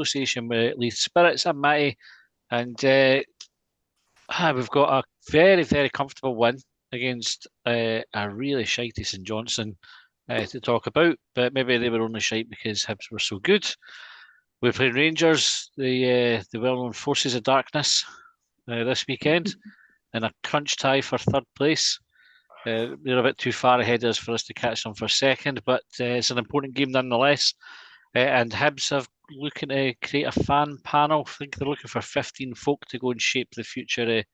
association with Leith Spirits and Matty, and we've got a very, very comfortable win against a really shitey St Johnstone to talk about, but maybe they were only shite because Hibs were so good. We played Rangers, the well-known forces of darkness, this weekend in a crunch tie for third place. They're a bit too far ahead of us for us to catch them for second, but it's an important game nonetheless. And Hibs have looking to create a fan panel. I think they're looking for 15 folk to go and shape the future.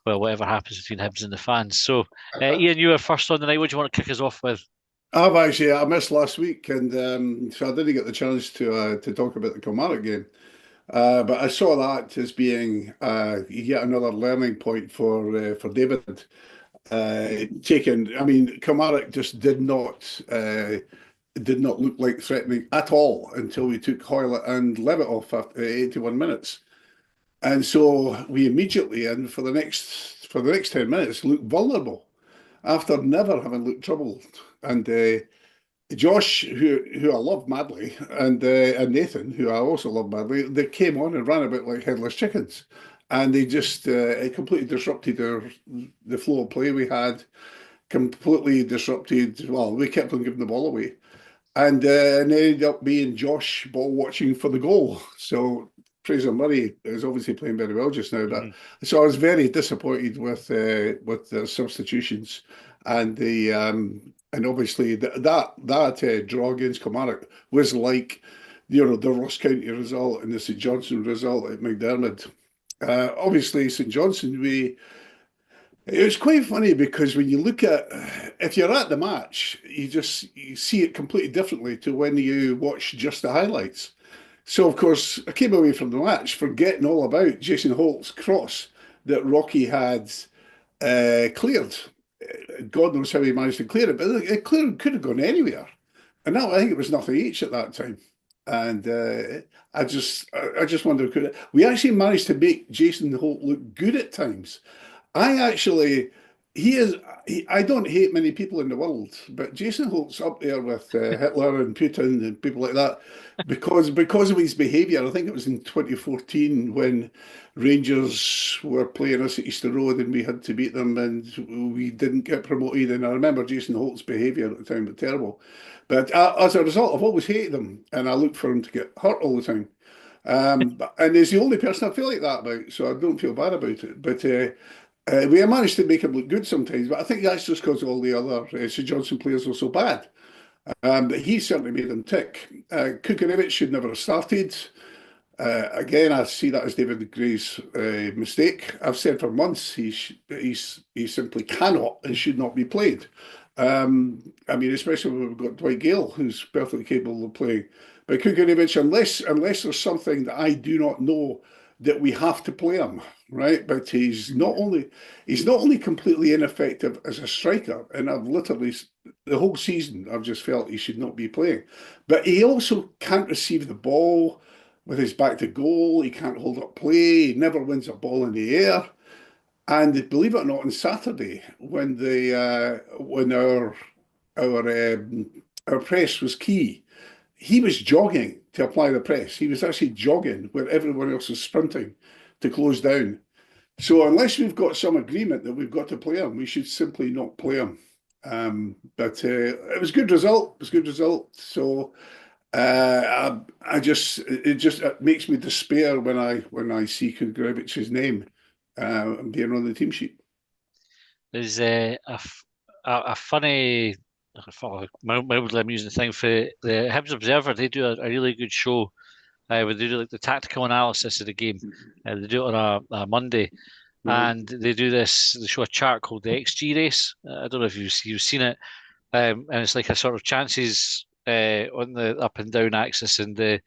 Well, whatever happens between Hibs and the fans. So, Ian, you were first on the night. What do you want to kick us off with? I missed last week, and so I didn't get the chance to talk about the Kilmarnock game. But I saw that as being yet another learning point for David. Kilmarnock just did not look like threatening at all until we took Hoylett and Levitt off after 81 minutes. And so we immediately, and for the next 10 minutes, looked vulnerable after never having looked troubled. And Josh, who I love madly, and Nathan, who I also love madly, they came on and ran about like headless chickens, and they just it completely disrupted the flow of play we had. Completely disrupted. Well, we kept on giving the ball away, and it ended up being Josh ball watching for the goal. So Fraser Murray is obviously playing very well just now, but so I was very disappointed with the substitutions and the and obviously that draw against Kilmarnock was like the Ross County result and the St Johnstone result at McDermott. Obviously St Johnstone, it was quite funny because when you look at, if you're at the match, you see it completely differently to when you watch just the highlights. So, of course, I came away from the match forgetting all about Jason Holt's cross that Rocky had cleared. God knows how he managed to clear it, but it clearly could have gone anywhere. And now I think it was nothing each at that time. And I just wonder, we actually managed to make Jason Holt look good at times. I actually, I don't hate many people in the world, but Jason Holt's up there with Hitler and Putin and people like that because of his behaviour. I think it was in 2014 when Rangers were playing us at Easter Road and we had to beat them and we didn't get promoted. And I remember Jason Holt's behaviour at the time was terrible. But as a result, I've always hated him and I look for him to get hurt all the time. And he's the only person I feel like that about, so I don't feel bad about it. But we managed to make him look good sometimes, but I think that's just because all the other St Johnstone players were so bad. But he certainly made them tick. Kukarevich should never have started. Again, I see that as David Gray's mistake. I've said for months he simply cannot and should not be played. Especially when we've got Dwight Gale, who's perfectly capable of playing. But Kukarevich, unless there's something that I do not know that we have to play him, right? But he's not only completely ineffective as a striker, and I've literally the whole season I've just felt he should not be playing. But he also can't receive the ball with his back to goal. He can't hold up play. He never wins a ball in the air. And believe it or not, on Saturday when our press was key, he was jogging to apply the press. He was actually jogging where everyone else was sprinting to close down. So unless we've got some agreement that we've got to play him, we should simply not play him. But it was a good result. It was a good result. So it makes me despair when I see Kukarevich's name being on the team sheet. There's a funny, mildly amusing thing for the Hibs Observer. They do a really good show where they do like the tactical analysis of the game. They do it on a Monday, and they show a chart called the XG race. I don't know if you've seen it, and it's like a sort of chances on the up and down axis and the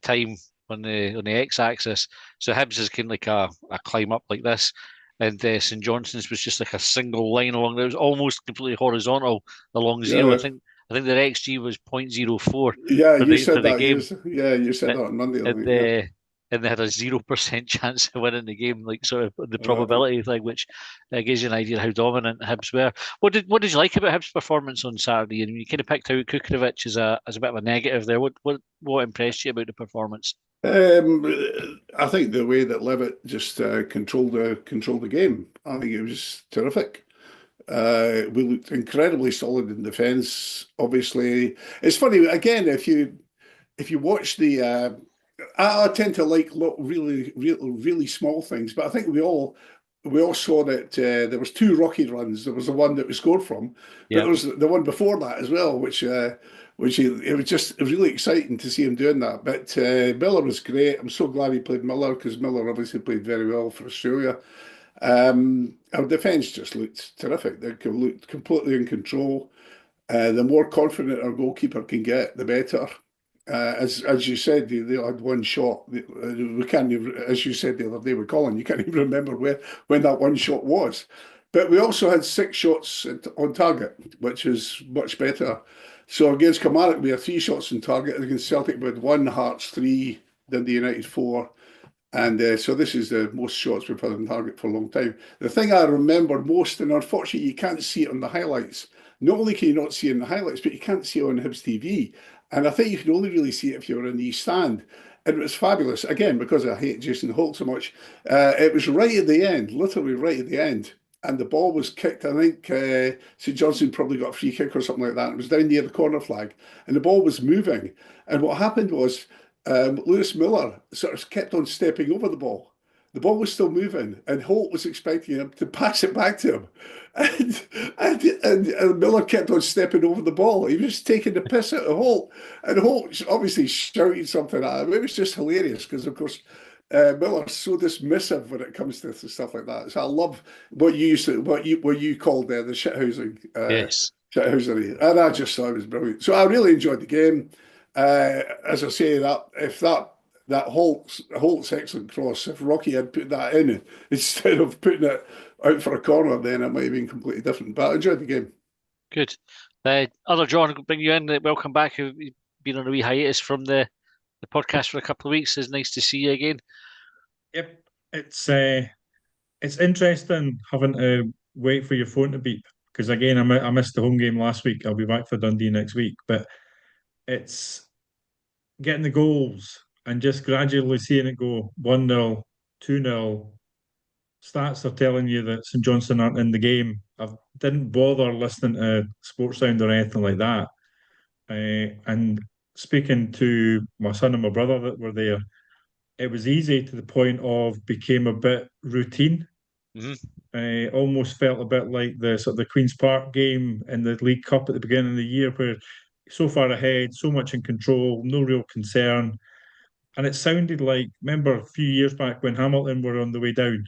time on the x-axis. So Hibs is kind of like a climb up like this, and St Johnstone's was just like a single line along there. It was almost completely horizontal along zero. Yeah. I think their XG was 0.04 Yeah, for you the said that. game. You said that on Monday, I And think. Yeah. and they had a 0% chance of winning the game, like sort of the Uh, probability thing, which gives you an idea how dominant Hibs were. What did you like about Hibs' performance on Saturday? And you kind of picked out Kukovic as a bit of a negative there. What impressed you about the performance? I think the way that Levitt just controlled the game, I think it was terrific. We looked incredibly solid in defence. Obviously, it's funny again if you watch I tend to like really small things, but I think we all saw that there was two rocky runs. There was the one that we scored from, but Yeah, there was the one before that as well, it was just really exciting to see him doing that. But Miller was great. I'm so glad he played Miller because Miller obviously played very well for Australia. Our defence just looked terrific. They looked completely in control. The more confident our goalkeeper can get, the better. As you said, they had one shot. We can't even, as you said the other day with Colin, you can't even remember when that one shot was. But we also had 6 shots on target, which is much better. So against Kilmarnock, we had 3 shots on target. Against Celtic, we had one, Hearts 3, Dundee United 4. And so this is the most shots we've had on target for a long time. The thing I remember most, and unfortunately you can't see it on the highlights. Not only can you not see it in the highlights, but you can't see it on Hibs TV. And I think you can only really see it if you're in the East Stand. And it was fabulous. Again, because I hate Jason Holt so much, it was right at the end, literally right at the end. And the ball was kicked. I think St Johnstone probably got a free kick or something like that. It was down near the corner flag. And the ball was moving. And what happened was Lewis Miller sort of kept on stepping over the ball. The ball was still moving, and Holt was expecting him to pass it back to him. And, and Miller kept on stepping over the ball. He was just taking the piss out of Holt. And Holt obviously shouting something at him. It was just hilarious because, of course, Miller's so dismissive when it comes to stuff like that. So I love what you called there the shithousing, yes. shithousery, and I just thought it was brilliant. So I really enjoyed the game. As I say, that if that Holt's excellent cross, if Rocky had put that in instead of putting it out for a corner, then it might have been completely different. But I enjoyed the game. Good. Other John, bring you in. Welcome back. You've been on a wee hiatus from the podcast for a couple of weeks. It's nice to see you again. Yep, it's interesting having to wait for your phone to beep because again, I missed the home game last week. I'll be back for Dundee next week, but it's getting the goals and just gradually seeing it go 1-0, 2-0. Stats are telling you that St Johnstone aren't in the game. I didn't bother listening to Sports Sound or anything like that. And speaking to my son and my brother that were there, it was easy to the point of became a bit routine. Hmm. Almost felt a bit like the sort of the Queen's Park game in the League Cup at the beginning of the year, where so far ahead, so much in control, no real concern. And it sounded like, remember a few years back when Hamilton were on the way down?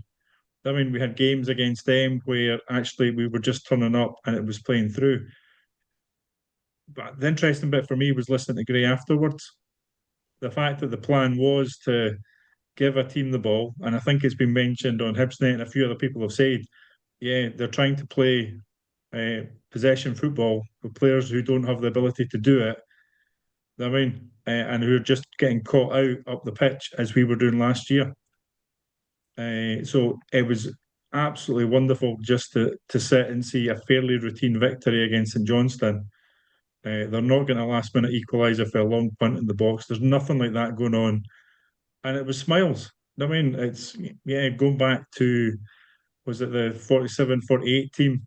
I mean, we had games against them where actually we were just turning up and it was playing through. But the interesting bit for me was listening to Gray afterwards. The fact that the plan was to give a team the ball, and I think it's been mentioned on Hibsnet and a few other people have said, yeah, they're trying to play possession football with players who don't have the ability to do it. I mean, and who are just getting caught out up the pitch as we were doing last year. So it was absolutely wonderful just to sit and see a fairly routine victory against St Johnstone. They're not getting a last minute equaliser for a long punt in the box. There's nothing like that going on. And it was smiles. I mean, it's, yeah, going back to, was it the 47-48 team?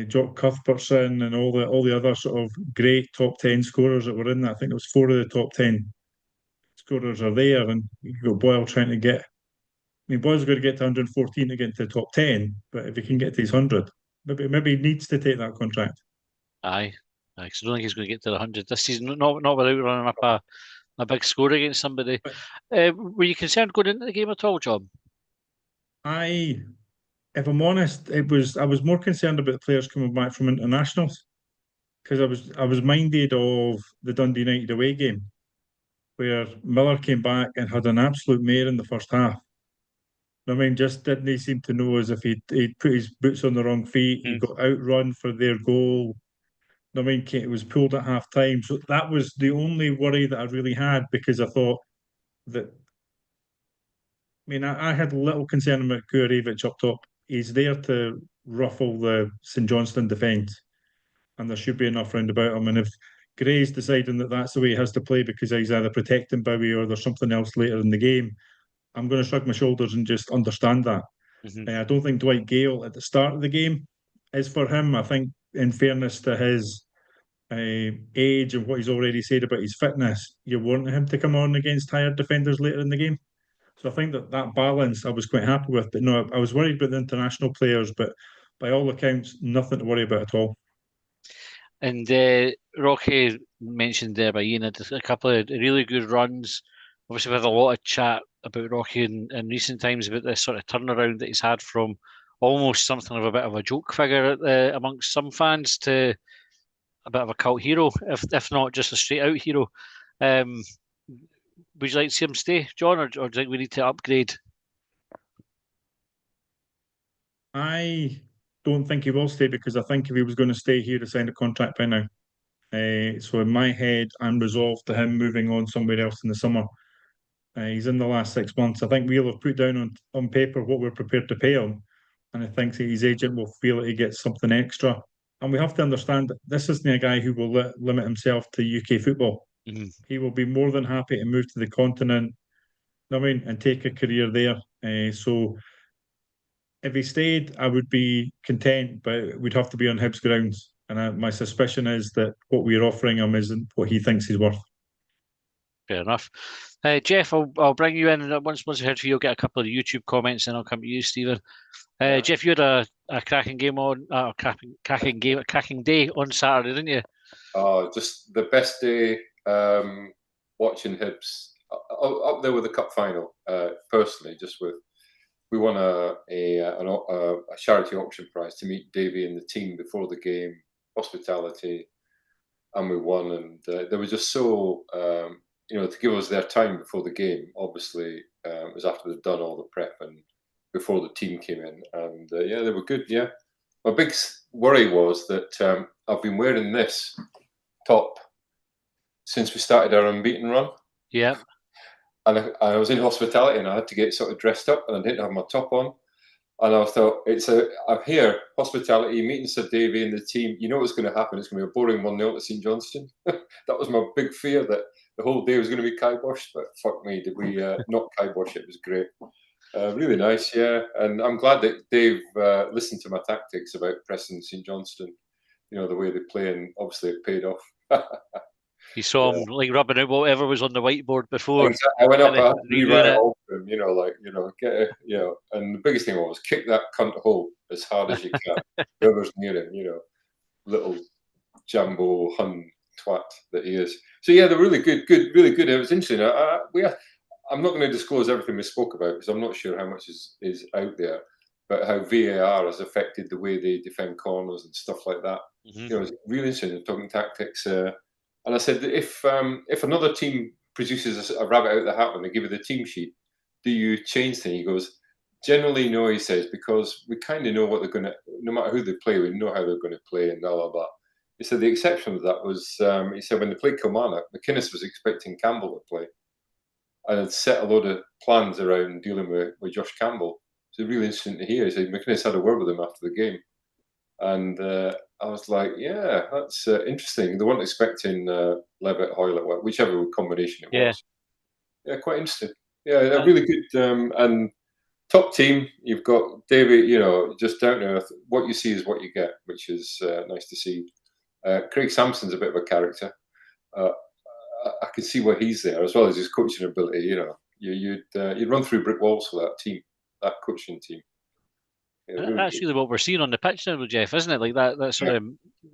Jock Cuthbertson and all the other sort of great top 10 scorers that were in that. I think it was 4 of the top 10 scorers are there. And you've got Boyle trying to get, I mean, Boyle's going to get to 114 to get into the top 10, but if he can get to his 100, maybe he needs to take that contract. Aye. Aye, 'cause I don't think he's going to get to the 100 this season. Not without running up a big score against somebody. But Were you concerned going into the game at all, John? I, if I'm honest, I was more concerned about the players coming back from internationals because I was minded of the Dundee United away game where Miller came back and had an absolute mare in the first half. I mean, just didn't he seem to know as if he'd put his boots on the wrong feet. He Mm. got outrun for their goal. I mean, it was pulled at half time. So that was the only worry that I really had because I thought that. I mean, I had little concern about Kurevic up top. He's there to ruffle the St Johnstone defence, and there should be enough round about him. And if Gray's deciding that that's the way he has to play because he's either protecting Bowie or there's something else later in the game, I'm going to shrug my shoulders and just understand that. I don't think Dwight Gale at the start of the game is for him. I think, in fairness to his age and what he's already said about his fitness, you want him to come on against tired defenders later in the game. So I think that balance I was quite happy with. But no, I was worried about the international players, but by all accounts, nothing to worry about at all. And Rocky mentioned there by Ian had a couple of really good runs. Obviously, we've had a lot of chat about Rocky in recent times about this sort of turnaround that he's had from almost something of a bit of a joke figure amongst some fans to a bit of a cult hero, if not just a straight out hero. Would you like to see him stay, John, or do you think we need to upgrade? I don't think he will stay because I think if he was going to stay here, he'd sign a contract by now. So in my head, I'm resolved to him moving on somewhere else in the summer. He's in the last 6 months. I think we'll have put down on paper what we're prepared to pay him, and I think that his agent will feel that he gets something extra. And we have to understand that this isn't a guy who will limit himself to UK football. He will be more than happy to move to the continent, and take a career there. So if he stayed, I would be content, but we'd have to be on Hibs grounds. And my suspicion is that what we're offering him isn't what he thinks he's worth. Fair enough. Jeff, I'll bring you in, and once I heard from you, I'll get a couple of YouTube comments, and I'll come to you, Stephen. Jeff, you had a cracking game on, cracking day on Saturday, didn't you? Oh, just the best day watching Hibs, up there with the cup final. Personally, we won a charity auction prize to meet Davey and the team before the game, hospitality, and we won. And they were just so, to give us their time before the game. Obviously, it was after they'd done all the prep and before the team came in. And they were good. Yeah, my big worry was that I've been wearing this top since we started our unbeaten run. Yeah. And I was in hospitality and I had to get sort of dressed up and I didn't have my top on. And I thought, I'm here, hospitality, meeting Sir Davy and the team. You know what's going to happen. It's going to be a boring 1-0 to St Johnstone. That was my big fear, that the whole day was going to be kiboshed. But fuck me, did we not kibosh it? It was great. Really nice, yeah. And I'm glad that Dave listened to my tactics about pressing St Johnstone, the way they play, and obviously it paid off. You saw him rubbing out whatever was on the whiteboard before. Exactly. I went up, I had to rewrite it all for him, and the biggest thing was kick that cunt hole as hard as you can. Whoever's near him, little Jambo Hun twat that he is. So yeah, they're really good, really good. It was interesting. I'm not going to disclose everything we spoke about because I'm not sure how much is out there, but how VAR has affected the way they defend corners and stuff like that. It's really interesting talking tactics. And I said, if another team produces a rabbit out of the hat when they give you the team sheet, do you change things? He goes, generally no, he says, because we kind of know what they're going to, no matter who they play, we know how they're going to play and blah, blah, blah. He said the exception of that was, he said when they played Kilmarnock, McInnes was expecting Campbell to play and had set a load of plans around dealing with Josh Campbell. So really interesting to hear. He said McInnes had a word with him after the game. And I was like, yeah, that's interesting. They weren't expecting Levitt, Hoylett, whichever combination it was. Yeah, quite interesting. Yeah, they're really good. And top team, you've got David, just down to earth. What you see is what you get, which is nice to see. Craig Sampson's a bit of a character. I can see why he's there, as well as his coaching ability. You'd run through brick walls for that team, that coaching team. That's really what we're seeing on the pitch now, Jeff, isn't it? Like that sort of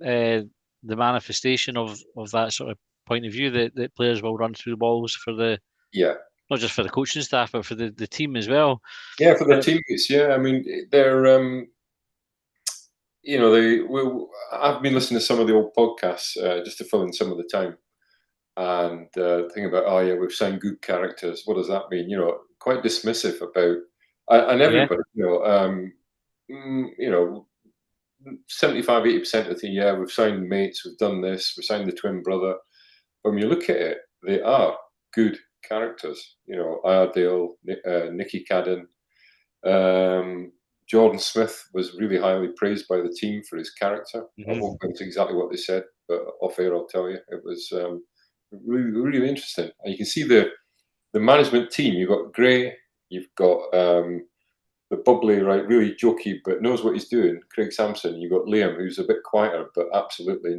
the manifestation of that sort of point of view that players will run through the walls for not just for the coaching staff, but for the team as well. Yeah, for their teammates. Yeah, I mean, they're I've been listening to some of the old podcasts just to fill in some of the time, and thinking about we've signed good characters. What does that mean? Quite dismissive about and everybody. 75-80% of the year we've signed mates, we've done this, we've signed the twin brother. When you look at it, they are good characters. You know, Iredale, Nicky Cadden. Jordan Smith was really highly praised by the team for his character. I won't go into exactly what they said, but off air I'll tell you. It was really, really interesting. And you can see the management team. You've got Gray, you've got the bubbly, right, really jokey, but knows what he's doing, Craig Sampson. You've got Liam, who's a bit quieter, but absolutely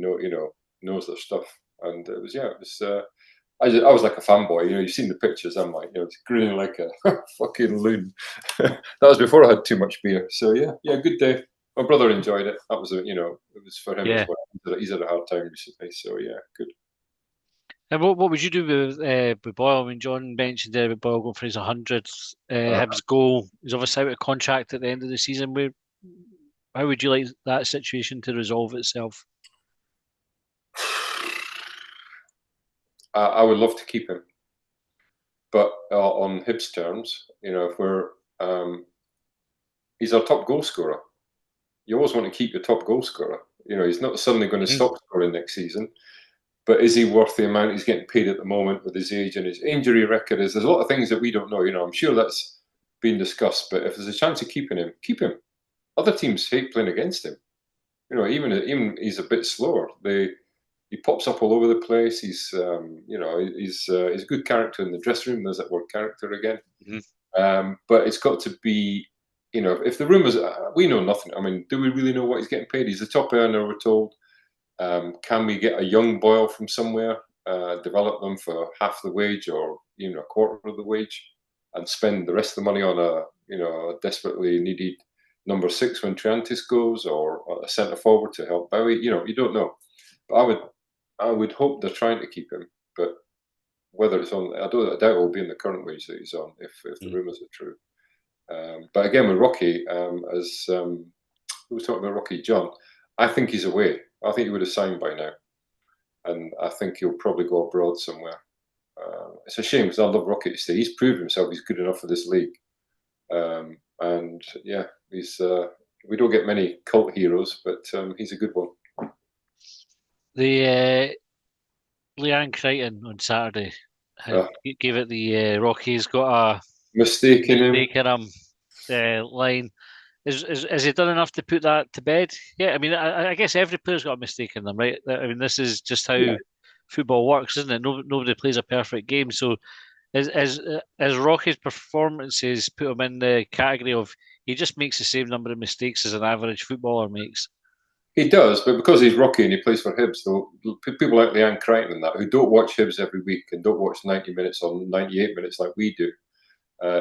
knows their stuff. And it was, I was like a fanboy. You know, you've seen the pictures. I'm like, it's grinning like a fucking loon. That was before I had too much beer. So yeah, good day. My brother enjoyed it. That was it was for him as well. He's had a hard time recently. So yeah, good. And what would you do with Boyle? I mean, John mentioned there with Boyle going for his 100th Hibs goal. He's obviously out of contract at the end of the season. How would you like that situation to resolve itself? I would love to keep him, but on Hibs terms, if we're he's our top goal scorer. You always want to keep your top goal scorer. He's not suddenly going to stop scoring next season. But is he worth the amount he's getting paid at the moment with his age and his injury record? There's a lot of things that we don't know. I'm sure that's been discussed. But if there's a chance of keeping him, keep him. Other teams hate playing against him. Even he's a bit slower. He pops up all over the place. He's he's a good character in the dressing room. There's that word character again. But it's got to be, if the rumours, we know nothing. I mean, do we really know what he's getting paid? He's the top earner, we're told. Can we get a young Boyle from somewhere, develop them for half the wage or even a quarter of the wage, and spend the rest of the money on a desperately needed number 6 when Triantis goes, or a centre forward to help Bowie? You don't know. But I would hope they're trying to keep him. But whether it's on, I doubt it will be in the current wage that he's on if the rumours are true. But again, with Rocky, as who was talking about Rocky, John, I think he's away. I think he would have signed by now. And I think he'll probably go abroad somewhere. It's a shame because I love Rocky to stay. He's proved himself he's good enough for this league. And yeah, he's we don't get many cult heroes, but he's a good one. The Leanne Crichton on Saturday gave it the Rocky's got a mistake in him line. Has he done enough to put that to bed? Yeah, I mean, I guess every player's got a mistake in them, right? I mean, this is just how football works, isn't it? Nobody plays a perfect game. So, as Rocky's performances put him in the category of he just makes the same number of mistakes as an average footballer makes. He does, but because he's Rocky and he plays for Hibs, though, people like Leanne Crichton and that who don't watch Hibs every week and don't watch 90 minutes or 98 minutes like we do,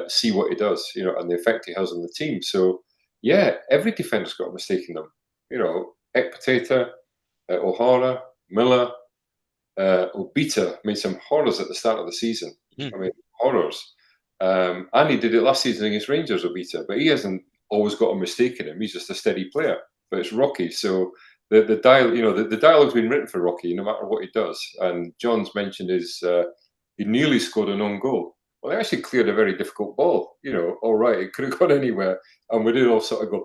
see what he does, and the effect he has on the team. So. Yeah, every defender's got a mistake in them. Ekpateta, O'Hara, Miller, Obita made some horrors at the start of the season. I mean, horrors. And he did it last season against Rangers, Obita, but he hasn't always got a mistake in him. He's just a steady player. But it's Rocky, so the dialogue's been written for Rocky, no matter what he does. And John's mentioned he nearly scored an own goal. Well, they actually cleared a very difficult ball. All right, it could have gone anywhere. And we did all sort of go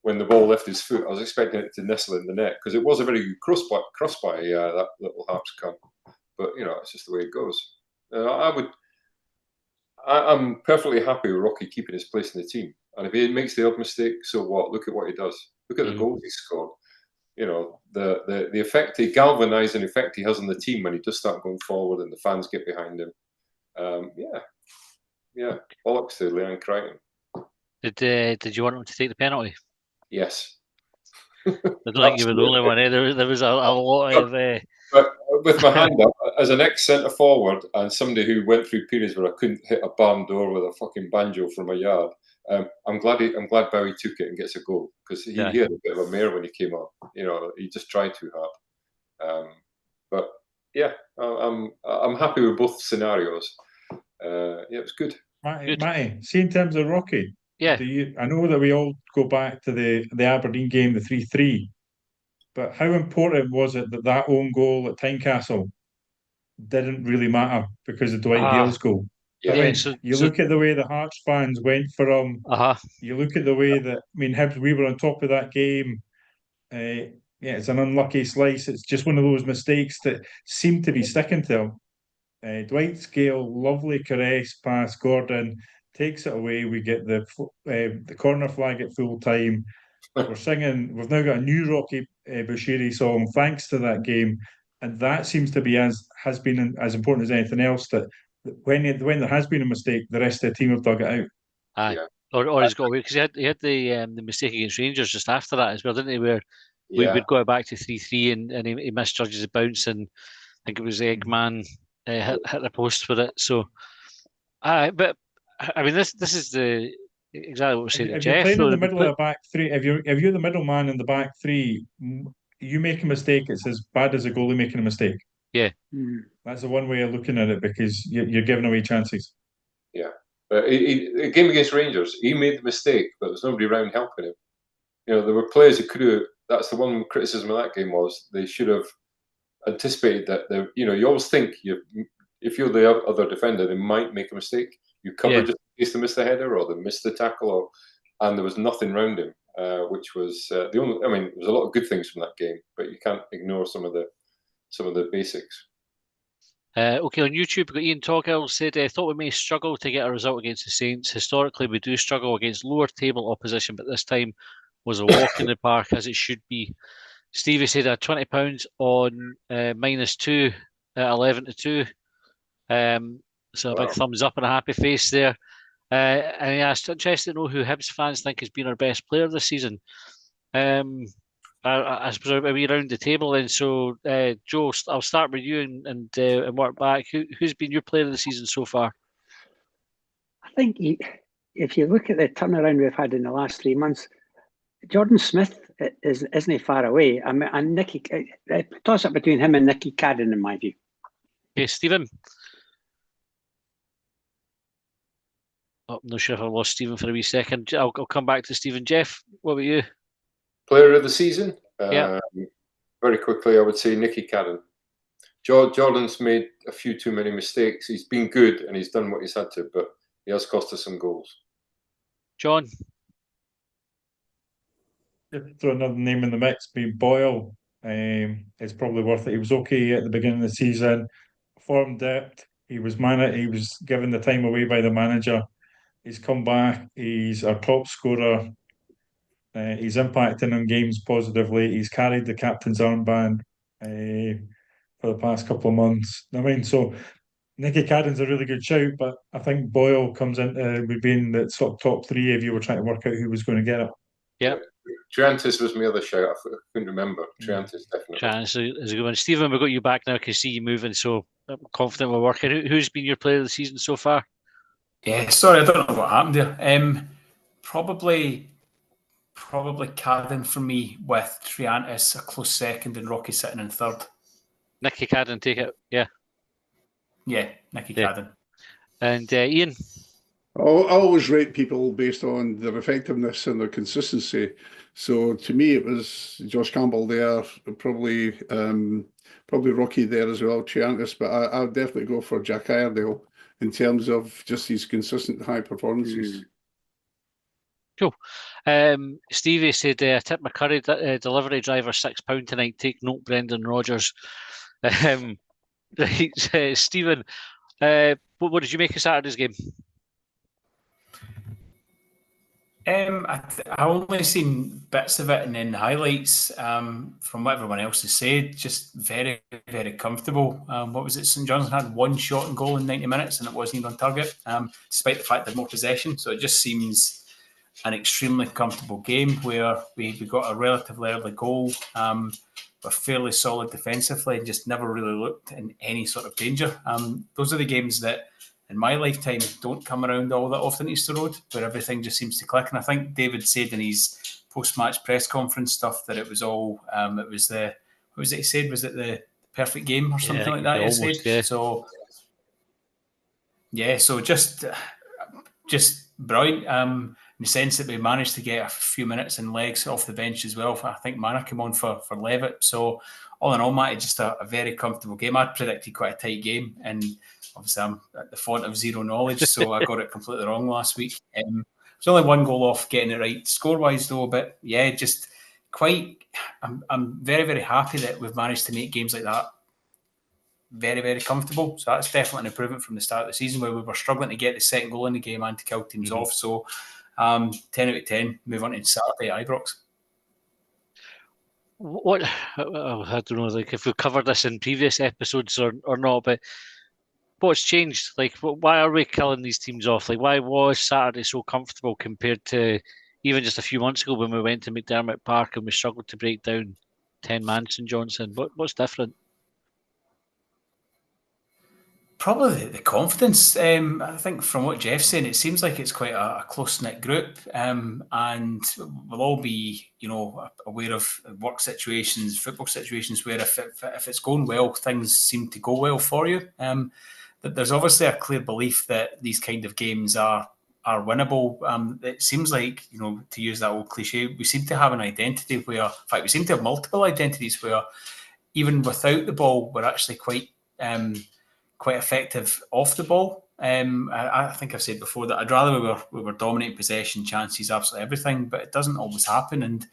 when the ball left his foot. I was expecting it to nestle in the net because it was a very good cross by that little Harps cunt. But, it's just the way it goes. I'm perfectly happy with Rocky keeping his place in the team. And if he makes the odd mistake, so what? Look at what he does. Look at the goals he scored. The effect, the galvanising effect he has on the team when he does start going forward and the fans get behind him. Bollocks to Leanne Crichton. Did you want him to take the penalty? Yes. I'd like you were the only one. There was a lot of. But with my hand up, as an ex-centre forward and somebody who went through periods where I couldn't hit a barn door with a fucking banjo from a yard, I'm glad Bowie took it and gets a goal because he had a bit of a mare when he came on. He just tried too hard. But yeah, I'm happy with both scenarios. It was good. Matty, see in terms of Rocky. Yeah. I know that we all go back to the Aberdeen game, the 3-3, but how important was it that own goal at Tynecastle didn't really matter because of Dwight Gale's goal? Yeah. Look at the way the Hearts fans went for him. You look at the way that, Hibs, we were on top of that game. It's an unlucky slice. It's just one of those mistakes that seem to be sticking to him. Dwight Gale, lovely caress pass. Gordon takes it away. We get the corner flag at full time. We're singing. We've now got a new Rocky Bushiri song thanks to that game, and that seems to be as important as anything else. That when there has been a mistake, the rest of the team have dug it out. Aye. Yeah. Or he's got away because he had the mistake against Rangers just after that as well, didn't he? Where Yeah. we'd got it back to 3-3 and he misjudges the bounce, and I think it was Eggman hit the post with it. So, but I mean, this is exactly what we're saying to If Jeff. you're playing in though, the middle of the back three, if you're the middle man in the back three, you make a mistake, it's as bad as a goalie making a mistake. Yeah. That's the one way of looking at it, because you're giving away chances. Yeah. A game against Rangers, he made the mistake, but there was nobody around helping him. You know, there were players who could have. That's the one criticism of that game was they should have anticipated that. You know, you always think if you're the other defender, they might make a mistake. You cover just in case they miss the header or they miss the tackle, and there was nothing around him, which was the only. I mean, there was a lot of good things from that game, but you can't ignore some of the basics. Okay, on YouTube, we've got Ian Toghill said, thought we may struggle to get a result against the Saints. Historically, we do struggle against lower table opposition, but this time was a walk in the park, as it should be. Stevie said £20 on -2 at 11-2. So a big thumbs up and a happy face there. And he asked, interested to know who Hibs fans think has been our best player this season. I suppose I'll be around the table then. So, Joe, I'll start with you and work back. Who's been your player of the season so far? I think if you look at the turnaround we've had in the last 3 months, Jordan Smith isn't far away. I mean, and Nicky, toss up between him and Nicky Cadden, in my view. Okay, Stephen. Oh, I'm not sure if I lost Stephen for a wee second. I'll come back to Stephen. Jeff, what about you? Player of the season? Yeah. Very quickly, I would say Nicky Cadden. Jordan's made a few too many mistakes. He's been good and he's done what he's had to, but he has cost us some goals. John? Throw another name in the mix, being Boyle. It's probably worth it. He was okay at the beginning of the season. Form dipped. He was given the time away by the manager. He's come back. He's our top scorer. He's impacting on games positively. He's carried the captain's armband for the past couple of months. I mean, so Nicky Cadden's a really good shout, but I think Boyle comes in would be in the sort of top three if you were trying to work out who was going to get it. Yeah. Triantis was my other shout. I couldn't remember. Triantis, definitely. Triantis is a good one. Stephen, we've got you back now. I can see you moving, so I'm confident we're working. Who's been your player of the season so far? Yeah, sorry, I don't know what happened there. Probably Cadden for me, with Triantis a close second and Rocky sitting in third. Nicky Cadden, take it. Yeah. Yeah, Nicky Cadden. And Ian? I always rate people based on their effectiveness and their consistency. So to me, it was Josh Campbell there, probably Rocky there as well, Triantis, but I would definitely go for Jack Iredale in terms of just his consistent high performances. Cool. Stevie said, I tipped my curry delivery driver £6 tonight. Take note, Brendan Rodgers. Right, Stephen, what did you make of Saturday's game? I only seen bits of it and then highlights from what everyone else has said. Just very, very comfortable. What was it? St Johnstone had one shot and goal in 90 minutes and it wasn't even on target, despite the fact they had more possession. So it just seems an extremely comfortable game where we got a relatively early goal. We're fairly solid defensively and just never really looked in any sort of danger. Those are the games that in my lifetime don't come around all that often at Easter Road, where everything just seems to click. And I think David said in his post-match press conference stuff that it was all, it was the, what was it he said? Was it the perfect game or something like that? Almost, yeah. So, yeah, so just brilliant. In the sense that we managed to get a few minutes and legs off the bench as well. I think Mana came on for Levitt. So all in all, Matty, just a very comfortable game. I'd predicted quite a tight game, and obviously I'm at the font of zero knowledge, so I got it completely wrong last week. There's only one goal off getting it right score-wise though, but yeah, just quite. I'm very, very happy that we've managed to make games like that very, very comfortable. So that's definitely an improvement from the start of the season, where we were struggling to get the second goal in the game and to kill teams off. So 10 out of 10. Move on to Saturday at Ibrox. What I don't know, like if we've covered this in previous episodes or not, but what's changed? Like, why are we killing these teams off? Like, why was Saturday so comfortable compared to even just a few months ago when we went to McDermott Park and we struggled to break down 10-man St Johnstone? What's different? Probably the confidence. I think from what Jeff's saying, it seems like it's quite a close-knit group, and we'll all be, aware of work situations, football situations, where if it's going well, things seem to go well for you. That there's obviously a clear belief that these kind of games are winnable. It seems like, to use that old cliche, we seem to have an identity where, in fact, we seem to have multiple identities where even without the ball, we're actually quite effective off the ball. I think I've said before that I'd rather we were dominating possession, chances, absolutely everything, but it doesn't always happen. And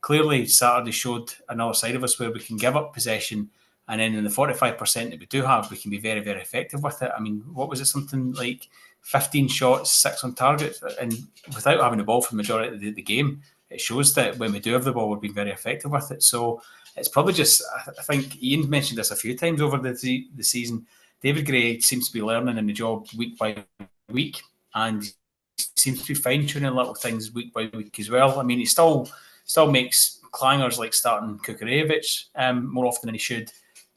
clearly Saturday showed another side of us where we can give up possession, and then in the 45% that we do have, we can be very, very effective with it. I mean, what was it? Something like 15 shots, 6 on target, and without having the ball for the majority of the game, it shows that when we do have the ball, we're being very effective with it. So it's probably just, I think Ian mentioned this a few times over the season, David Gray seems to be learning in the job week by week, and seems to be fine-tuning little things week by week as well. I mean, he still makes clangers like starting Kukurevic more often than he should,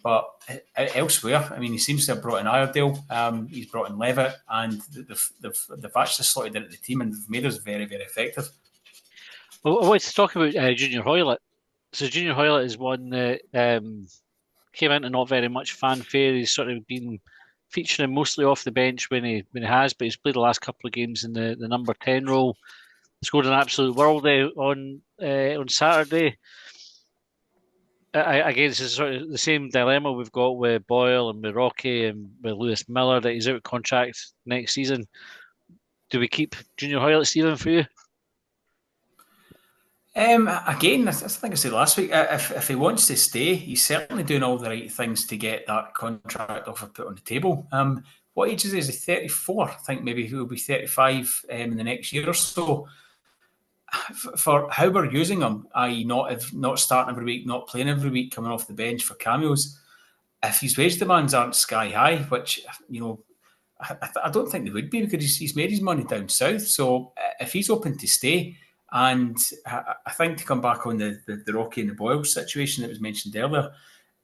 but elsewhere, I mean, he seems to have brought in Iredale, he's brought in Levitt, and they've actually slotted into the team and made us very, very effective. Well, I wanted to talk about Junior Hoylett. So Junior Hoylett is one that came into not very much fanfare. He's sort of been featuring mostly off the bench when he has, but he's played the last couple of games in the number 10 role. Scored an absolute worldie on Saturday. Again, this is sort of the same dilemma we've got with Boyle and with Rocky and with Lewis Miller, that he's out of contract next season. Do we keep Junior Hoylett, Stephen, for you? Again, I think I said last week, if he wants to stay, he's certainly doing all the right things to get that contract offer put on the table. What age is he? Is he 34? I think maybe he will be 35 in the next year or so. For how we're using him, i.e. not starting every week, not playing every week, coming off the bench for cameos, if his wage demands aren't sky high, which, I don't think they would be, because he's made his money down south. So if he's open to stay, and I think to come back on the Rocky and the Boyle situation that was mentioned earlier,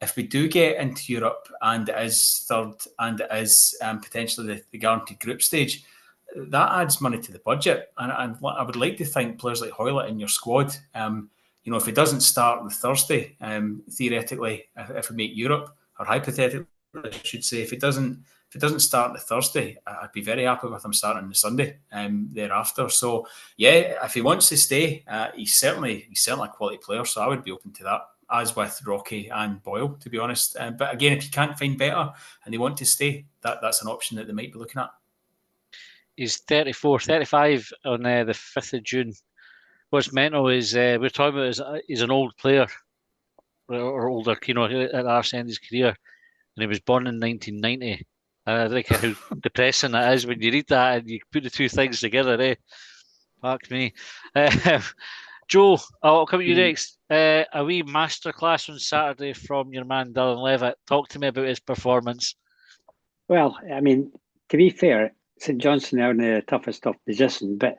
if we do get into Europe and it is third and it is potentially the guaranteed group stage, that adds money to the budget. And I would like to think players like Hoylett in your squad, if he doesn't start the Thursday, theoretically, if we make Europe, or hypothetically, I should say, if it doesn't start the Thursday, I'd be very happy with him starting the Sunday thereafter. So yeah, if he wants to stay, he's certainly a quality player. So I would be open to that, as with Rocky and Boyle, to be honest. But again, if you can't find better and they want to stay, that's an option that they might be looking at. He's 35 on the 5th of June. What's mental is we're talking about he's an old player, or older, at our end of his career, and he was born in 1990. I think how depressing that is when you read that and you put the two things together, eh? Fuck me. Joe, I'll come to you next. A wee masterclass on Saturday from your man Dylan Levitt. Talk to me about his performance. Well, I mean, to be fair, St Johnstone are in the toughest position, but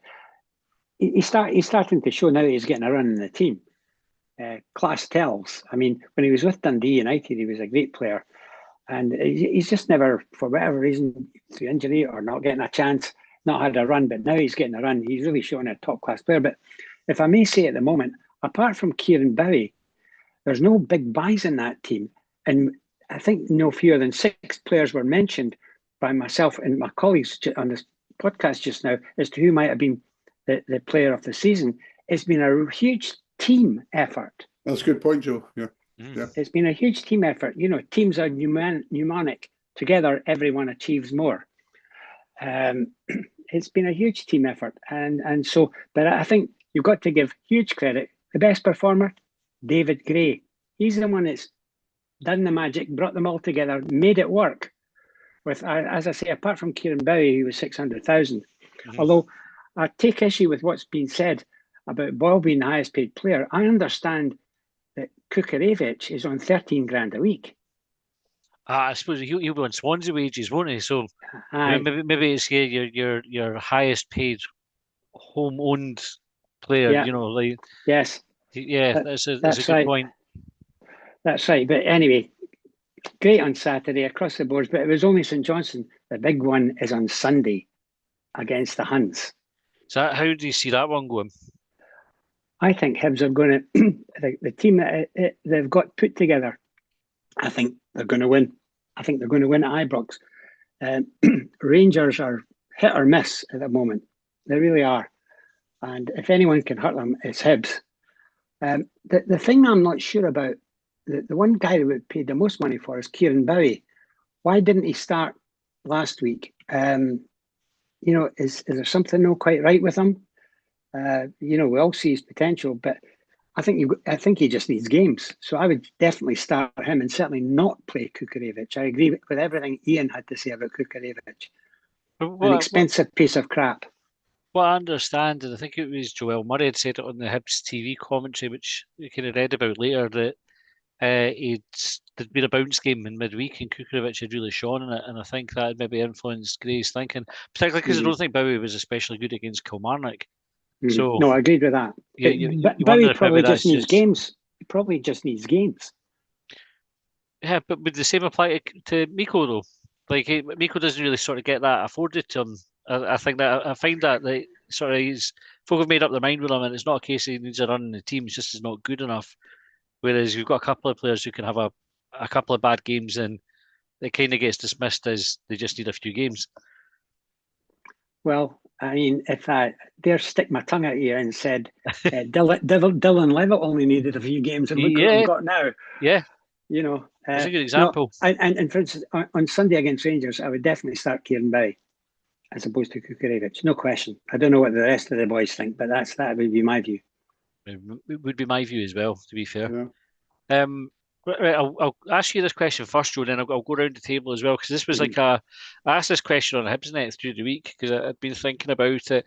he's starting to show now that he's getting a run in the team. Class tells. I mean, when he was with Dundee United, he was a great player. And he's just never, for whatever reason, through injury or not getting a chance, not had a run. But now he's getting a run. He's really showing a top-class player. But if I may say at the moment, apart from Kieran Bowie, there's no big buys in that team. And I think no fewer than 6 players were mentioned by myself and my colleagues on this podcast just now as to who might have been the player of the season. It's been a huge team effort. That's a good point, Joe. Yeah. Yeah. It's been a huge team effort. Teams are mnemonic. Together, everyone achieves more. It's been a huge team effort. And so, but I think you've got to give huge credit. The best performer, David Gray. He's the one that's done the magic, brought them all together, made it work. With, as I say, apart from Kieran Bowie, who was 600,000. Although I take issue with what's been said about Boyle being the highest paid player. I understand that Kukarevich is on 13 grand a week. I suppose he'll be on Swansea wages, won't he? So Aye. maybe it's your highest paid home owned player. Yeah. You know, like Yes. yeah, that's a good right. point. That's right. But anyway, great on Saturday across the boards. But it was only St Johnstone. The big one is on Sunday against the Huns. So how do you see that one going? I think Hibs are going to the team that they've got put together. I think they're going to win. I think they're going to win at Ibrox. Rangers are hit or miss at the moment. They really are. And if anyone can hurt them, it's Hibs. The thing I'm not sure about, the one guy that we paid the most money for is Kieran Bowie. Why didn't he start last week? You know, is there something not quite right with him? You know, we all see his potential, but I think he just needs games. So I would definitely start him and certainly not play Kukarevich. I agree with everything Ian had to say about Kukarevich. An expensive piece of crap. Well, I understand, and I think it was Joel Murray had said it on the Hibs TV commentary, which you kind of read about later, that there'd been a bounce game in midweek and Kukarevich had really shone in it, and I think that had maybe influenced Gray's thinking, particularly because I don't think Bowie was especially good against Kilmarnock. So no, I agreed with that. You Bowie probably just needs games. He probably just needs games. Yeah, but would the same apply to Miko though? Like Miko doesn't really sort of get that afforded to him. I find that sort of folk have made up their mind with him, and it's not a case he needs a run in the team. It's just not good enough. Whereas you've got a couple of players who can have a couple of bad games, and it kind of gets dismissed as they just need a few games. Well, I mean, if I dare stick my tongue out here and said Dylan Levitt only needed a few games, and look what we've got now. Yeah, you know, that's a good example. No, and for instance, on Sunday against Rangers, I would definitely start Kieran Bowie as opposed to Kukarevich, no question. I don't know what the rest of the boys think, but that would be my view. It would be my view as well, to be fair. Yeah. Right, I'll ask you this question first, Joe, then I'll go around the table as well, because this was like I asked this question on Hibsnet through the week because I'd been thinking about it.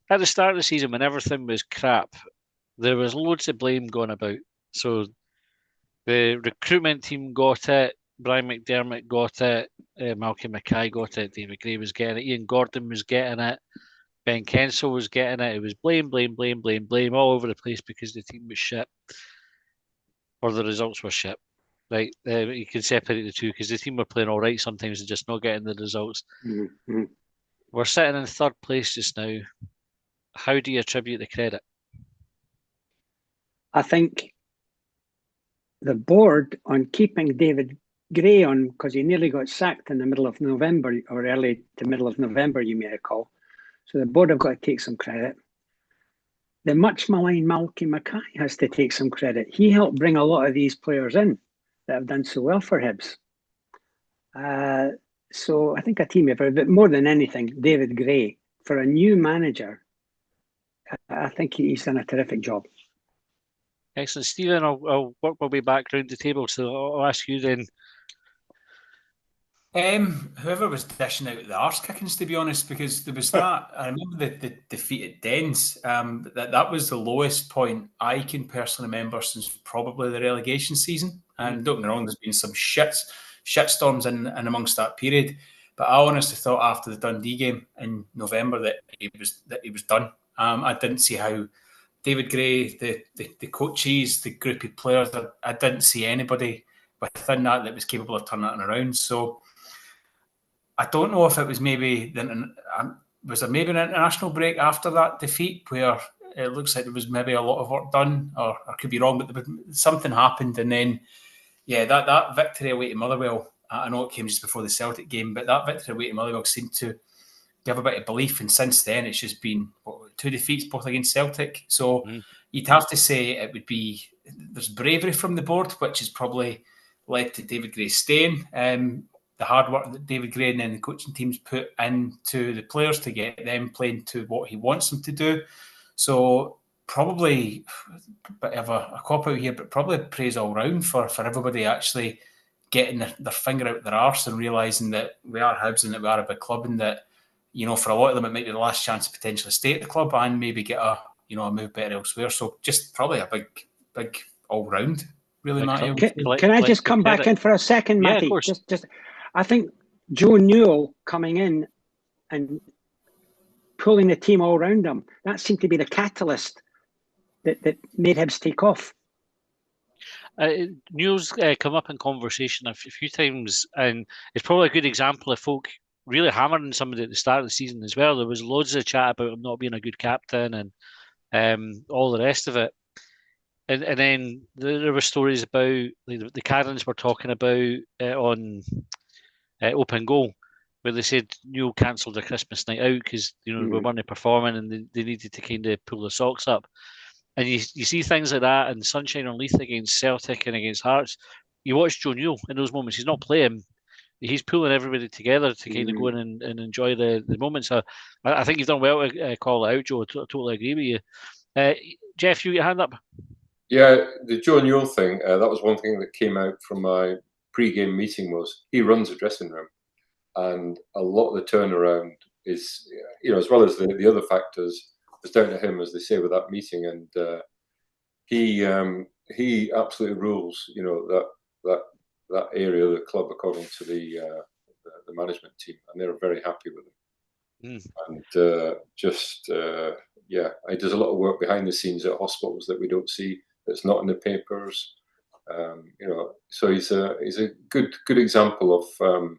At the start of the season, when everything was crap, there was loads of blame going about. So the recruitment team got it, Brian McDermott got it, Malcolm Mackay got it, David Gray was getting it, Ian Gordon was getting it, Ben Kensel was getting it. It was blame all over the place because the team was shit or the results were shit. Like you can separate the two because the team were playing all right sometimes and just not getting the results. Mm-hmm. We're sitting in third place just now. How do you attribute the credit? I think the board on keeping David Gray on, because he nearly got sacked in the middle of November or early to middle of November, you may recall. So the board have got to take some credit. The much maligned Malky Mackay has to take some credit. He helped bring a lot of these players in that have done so well for Hibs. So I think a team effort, but more than anything, David Gray, for a new manager, I think he's done a terrific job. Excellent. Stephen, I'll work my way back round the table, so I'll ask you then. Whoever was dishing out the arse kickings, to be honest, because there was that. I remember the defeat at Dens. That was the lowest point I can personally remember since probably the relegation season. And don't get me wrong, there's been some shitstorms in amongst that period. But I honestly thought after the Dundee game in November that he was done. I didn't see how David Gray, the coaches, the group of players, I didn't see anybody within that was capable of turning it around. So I don't know if it was maybe was there maybe an international break after that defeat where it looks like there was maybe a lot of work done, or I could be wrong, but something happened, and then that victory away to Motherwell. I know it came just before the Celtic game, but that victory away to Motherwell seemed to give a bit of belief, and since then it's just been 2 defeats, both against Celtic. So you'd have to say it would be there's bravery from the board, which has probably led to David Gray staying. The hard work that David Gray and then the coaching teams put into the players to get them playing to what he wants them to do. So probably a bit of a cop out here, but probably praise all round for everybody actually getting their finger out their arse and realising that we are Hibs and that we are a big club, and that, you know, for a lot of them it might be the last chance to potentially stay at the club and maybe get a move better elsewhere. So just probably a big all round, really, Matty. Can I just come back in for a second, Matty? Yeah, of course. Just I think Joe Newell coming in and pulling the team all around him, that seemed to be the catalyst that made Hibs take off. Newell's come up in conversation a few times, and it's probably a good example of folk really hammering somebody at the start of the season as well. There was loads of chat about him not being a good captain and all the rest of it. And then there were stories about the Karens were talking about on Open Goal, where they said Newell cancelled their Christmas night out because, you know, they weren't performing and they needed to kind of pull their socks up. And you see things like that in Sunshine on Leith against Celtic and against Hearts. You watch Joe Newell in those moments. He's not playing. He's pulling everybody together to kind of go in and enjoy the moment. So I think you've done well to call it out, Joe. I totally agree with you. Jeff, you get your hand up. Yeah, the Joe Newell thing, that was one thing that came out from my pre-game meeting was he runs a dressing room. And a lot of the turnaround is, you know, as well as the other factors, it's down to him, as they say, with that meeting. And he absolutely rules, you know, that area of the club according to the management team, and they're very happy with him. And he does a lot of work behind the scenes at hospitals that we don't see, that's not in the papers. You know, so he's a good example of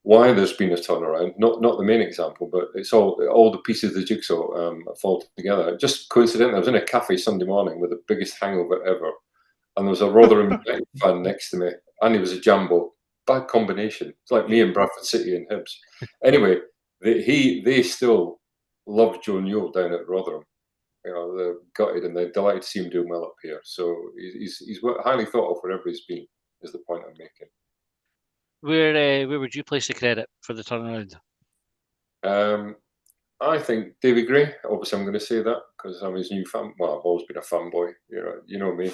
why there's been a turnaround. Not the main example, but it's all the pieces of the jigsaw fall together. Just coincidentally, I was in a cafe Sunday morning with the biggest hangover ever, and there was a Rotherham fan next to me, and he was a Jambo. Bad combination. It's like me and Bradford City and Hibs. Anyway, they still love Joe Newell down at Rotherham. You know, they're gutted and they're delighted to see him doing well up here. So he's highly thought of wherever he's been, is the point I'm making. Where would you place the credit for the turnaround? I think Davy Gray. Obviously, I'm going to say that because I'm his new fan. Well, I've always been a fanboy. You know me,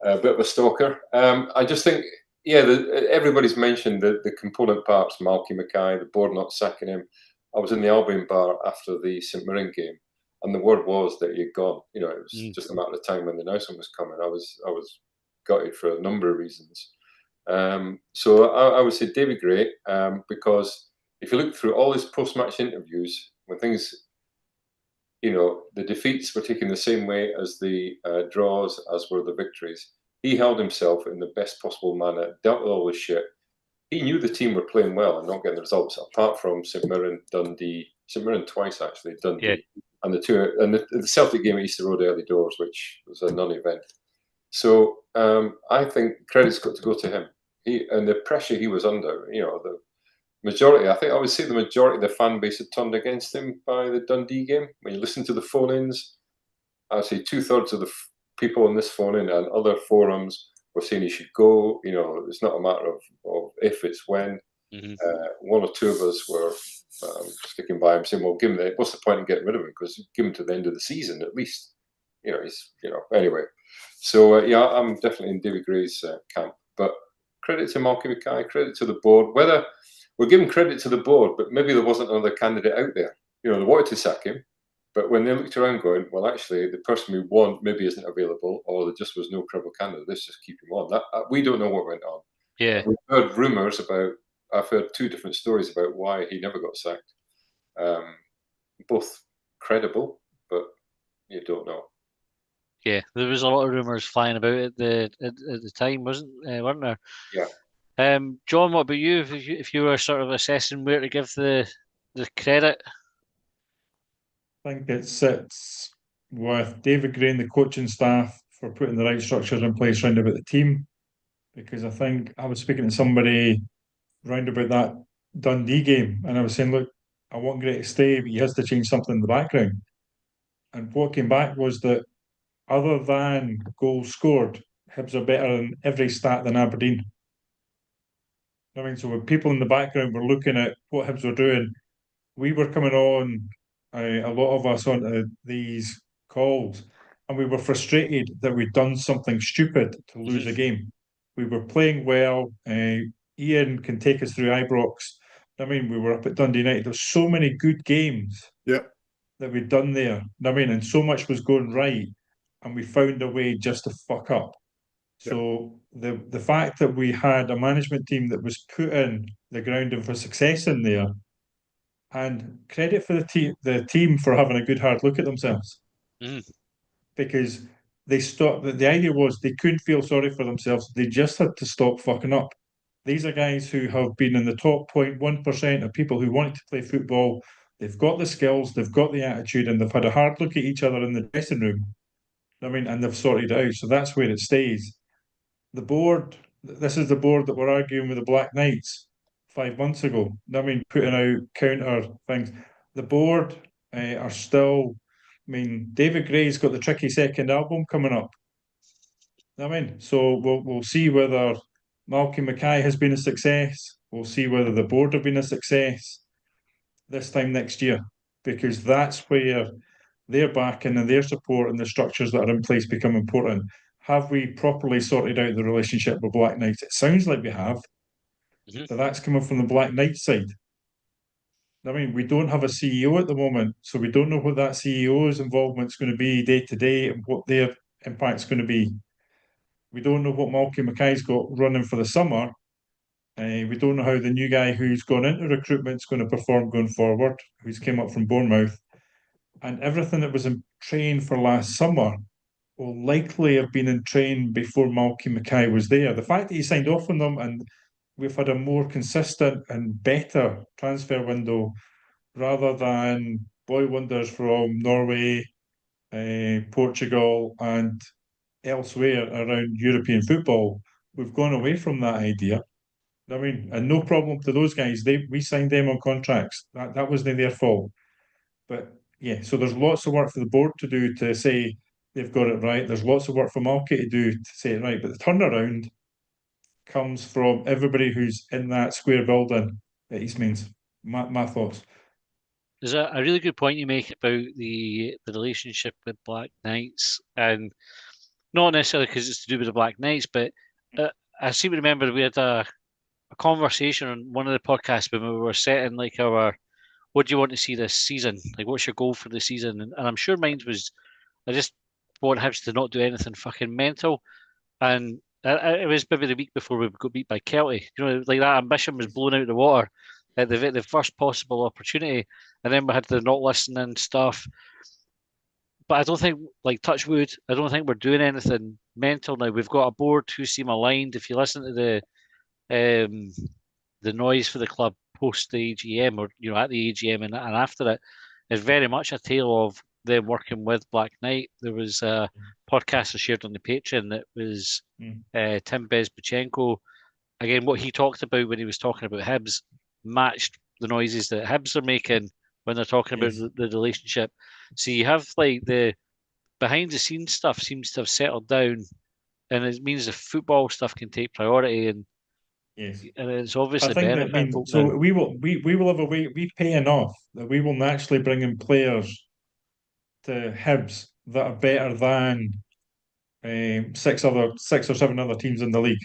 a bit of a stalker. I just think, everybody's mentioned the component parts. Malky Mackay, the board not sacking him. I was in the Albion bar after the St Mirren game, and the word was that he'd gone. You know, it was just a matter of time when the announcement was coming. I was gutted for a number of reasons. So I would say David Gray, because if you look through all his post-match interviews, when things, you know, the defeats were taken the same way as the draws, as were the victories, he held himself in the best possible manner, dealt with all this shit. He knew the team were playing well and not getting the results, apart from St Mirren, Dundee, St Mirren twice actually, Dundee, and the Celtic game at Easter Road early doors, which was a non-event. So I think credit's got to go to him. And the pressure he was under, you know, the majority, I think I would say the majority of the fan base had turned against him by the Dundee game. When you listen to the phone-ins, I would say 2/3 of the people on this phone-in and other forums were saying he should go. You know, it's not a matter of if, it's when. One or two of us were sticking by him, saying, well, give him what's the point in getting rid of him? Because give him to the end of the season at least. You know, anyway. So, I'm definitely in David Gray's camp. But credit to Malky Mackay, credit to the board. Whether we're giving credit to the board, but maybe there wasn't another candidate out there. You know, they wanted to sack him, but when they looked around going, well, actually, the person we want maybe isn't available, or there just was no credible candidate, let's just keep him on. We don't know what went on. Yeah. We've heard rumours I've heard two different stories about why he never got sacked. Both credible, but you don't know. Yeah, there was a lot of rumours flying about at the time, weren't there? Yeah. John, what about you? If you were sort of assessing where to give the credit? I think it sits with David Gray and the coaching staff for putting the right structures in place round about the team. Because I think I was speaking to somebody round about that Dundee game, and I was saying, look, I want Gray to stay, but he has to change something in the background. And what came back was that other than goals scored, Hibs are better in every stat than Aberdeen. I mean, so when people in the background were looking at what Hibs were doing, we were coming on, a lot of us, onto these calls, and we were frustrated that we'd done something stupid to lose a game. We were playing well. Ian can take us through Ibrox. I mean, we were up at Dundee United. There's so many good games that we'd done there. I mean, and so much was going right, and we found a way just to fuck up. So the fact that we had a management team that was putting the grounding for success in there, and credit for the team for having a good hard look at themselves, because they stopped. The idea was they couldn't feel sorry for themselves. They just had to stop fucking up. These are guys who have been in the top 0.1% of people who wanted to play football. They've got the skills, they've got the attitude, and they've had a hard look at each other in the dressing room. I mean, and they've sorted it out. So that's where it stays. The board, this is the board that were arguing with the Black Knights 5 months ago. I mean, putting out counter things. The board are still, I mean, David Gray's got the Tricky second album coming up. I mean, so we'll see whether Malky Mackay has been a success. We'll see whether the board have been a success this time next year, because that's where their backing and their support and the structures that are in place become important. Have we properly sorted out the relationship with Black Knights? It sounds like we have. So that's coming from the Black Knights side. I mean, we don't have a CEO at the moment, so we don't know what that CEO's involvement is going to be day to day and what their impact's going to be. We don't know what Malky Mackay's got running for the summer. We don't know how the new guy who's gone into recruitment is going to perform going forward, who's came up from Bournemouth. And everything that was in train for last summer will likely have been in train before Malky Mackay was there. The fact that he signed off on them and we've had a more consistent and better transfer window rather than boy wonders from Norway, Portugal and elsewhere around European football, we've gone away from that idea. I mean, and no problem to those guys. We signed them on contracts. That wasn't their fault. But yeah, so there's lots of work for the board to do to say they've got it right. There's lots of work for Malky to do to say it right. But the turnaround comes from everybody who's in that square building at Eastmeads. My thoughts. There's a really good point you make about the relationship with Black Knights, and not necessarily because it's to do with the Black Knights, but I seem to remember we had a conversation on one of the podcasts when we were setting like our what do you want to see this season? Like, what's your goal for the season? And I'm sure mine was, I just want Hibs to not do anything fucking mental. And it was maybe the week before we got beat by Kelty. You know, like that ambition was blown out of the water at the first possible opportunity. And then we had the not listening stuff. But I don't think, like touch wood, I don't think we're doing anything mental now. We've got a board who seem aligned. If you listen to the noise for the club post the AGM or at the AGM and after it is very much a tale of them working with Black Knight. There was a podcast I shared on the Patreon that was Tim Bezbachenko. Again, what he talked about when he was talking about Hibs matched the noises that Hibs are making when they're talking about the relationship. So you have like the behind the scenes stuff seems to have settled down, and it means the football stuff can take priority. And and it's obviously I think that so we will have a way. We pay enough that we will naturally bring in players to Hibs that are better than 6 or 7 other teams in the league.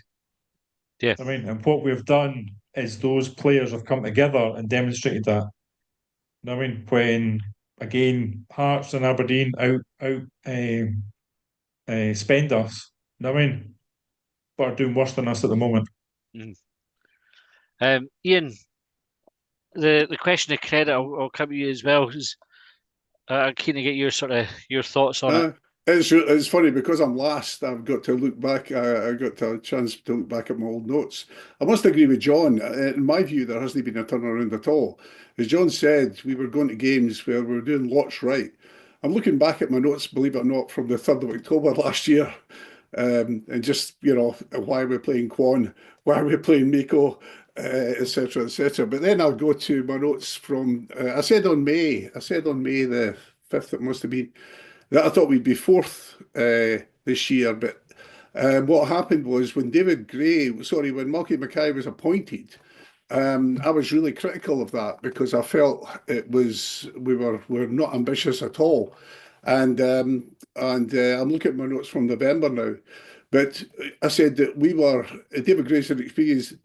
Yeah, I mean, and what we've done is those players have come together and demonstrated that. I mean, when again Hearts and Aberdeen spend us. I mean, but are doing worse than us at the moment. Ian, the question of credit, I'll come to you as well. I'm keen to get your thoughts on it. It's funny because I'm last. I've got to look back. I got a chance to look back at my old notes. I must agree with John. In my view, there hasn't been a turnaround at all. As John said, we were going to games where we were doing lots right. I'm looking back at my notes, believe it or not, from the 3rd of October last year. And just, why we're playing Quan, why we're playing Miko, etc., etc. But then I'll go to my notes from, I said on May the 5th, it must have been, that I thought we'd be 4th this year. But what happened was when when Malky Mackay was appointed, I was really critical of that because I felt we're not ambitious at all. And I'm looking at my notes from November now. But I said that David Gray's an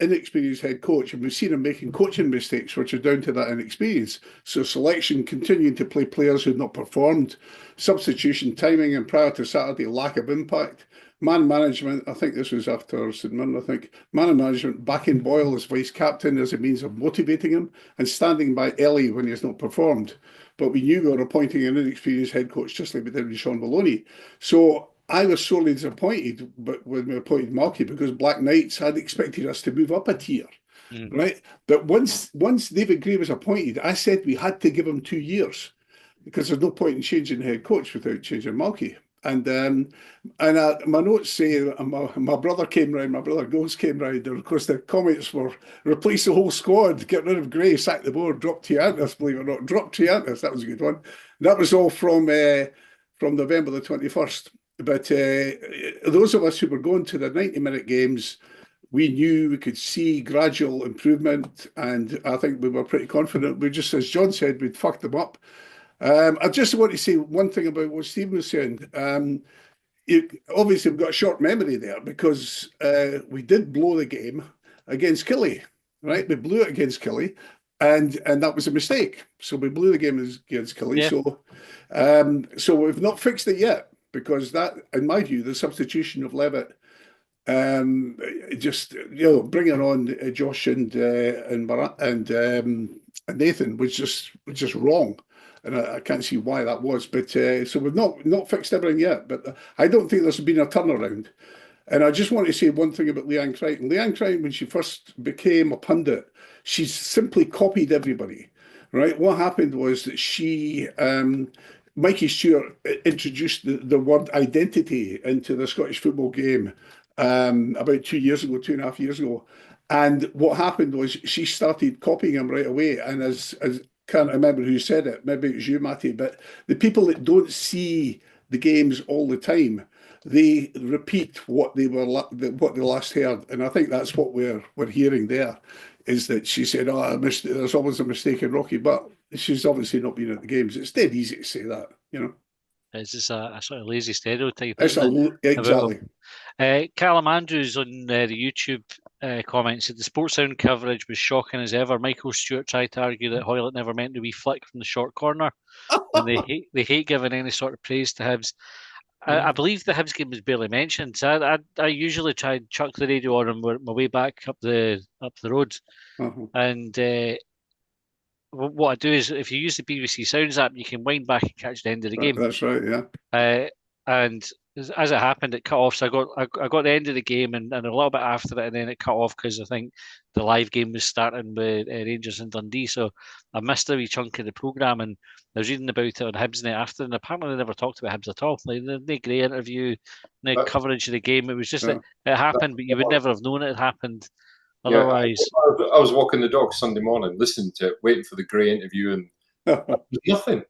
inexperienced head coach, and we've seen him making coaching mistakes, which are down to that inexperience. So selection, continuing to play players who've not performed, substitution timing, and prior to Saturday, lack of impact. Man management, I think this was after St Mirren, I think. Man management, backing Boyle as vice captain as a means of motivating him and standing by Ellie when he has not performed. But we knew we were appointing an inexperienced head coach, just like we did with Sean Maloney. So I was sorely disappointed when we appointed Markey, because Black Knights had expected us to move up a tier, right? But once David Gray was appointed, I said we had to give him 2 years, because there's no point in changing the head coach without changing Markey. And my notes say my brother came round, my brother Ghost came round, and of course the comments were replace the whole squad, get rid of Gray, sack the board, drop Triantis, believe it or not, drop Triantis. That was a good one. That was all from November the 21st. But those of us who were going to the 90-minute games, we knew we could see gradual improvement, and I think we were pretty confident. We just, as John said, we'd fucked them up. I just want to say one thing about what Stephen was saying. Obviously, we've got a short memory there, because we did blow the game against Killie, right? We blew it against Killie, and that was a mistake. So we blew the game against Killie. Yeah. So we've not fixed it yet, because that, in my view, the substitution of Levitt, just bringing on Josh and Nathan was just wrong. And I can't see why that was, but so we've not fixed everything yet. But I don't think there's been a turnaround. And I just want to say one thing about Leanne Crichton. Leanne Crichton, when she first became a pundit, she simply copied everybody, right? What happened was that she, Mikey Stewart introduced the word identity into the Scottish football game about 2 years ago, 2.5 years ago. And what happened was she started copying him right away. And as can't remember who said it, maybe it was you, Matty, but the people that don't see the games all the time, they repeat what they last heard. And I think that's what we're hearing there, is that she said, there's always a mistake in Rocky, but she's obviously not been at the games. It's dead easy to say that, It's just a sort of lazy stereotype. Exactly. Callum Andrews on the YouTube comments said the Sports Sound coverage was shocking as ever. Michael Stewart tried to argue that Hoylett never meant the wee flick from the short corner, and they hate giving any sort of praise to Hibs. I believe the Hibs game was barely mentioned. So I usually try and chuck the radio on my way back up the road, and what I do is, if you use the BBC Sounds app, you can wind back and catch the end of the game. That's right, yeah. And as it happened, it cut off. So I got the end of the game and a little bit after it, and then it cut off because I think the live game was starting with Rangers and Dundee. So I missed a wee chunk of the programme, and I was reading about it on Hibsnet after, and apparently they never talked about Hibs at all. Like, no Grey interview, no coverage of the game. It was just that it happened, but you would never have known it had happened otherwise. Yeah, I was walking the dog Sunday morning, listening to it, waiting for the Grey interview, and nothing.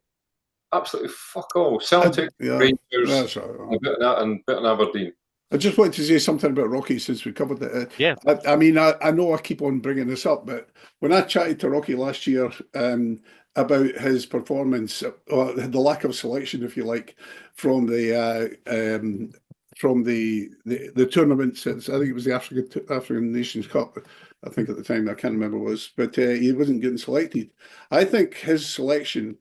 Absolutely fuck all. Celtic, Rangers, a bit of Aberdeen. I just wanted to say something about Rocky since we covered it. Yeah. I mean, I know I keep on bringing this up, but when I chatted to Rocky last year about his performance, or the lack of selection, if you like, from the tournaments, I think it was the African Nations Cup, I think at the time, I can't remember what it was, but he wasn't getting selected. I think his selection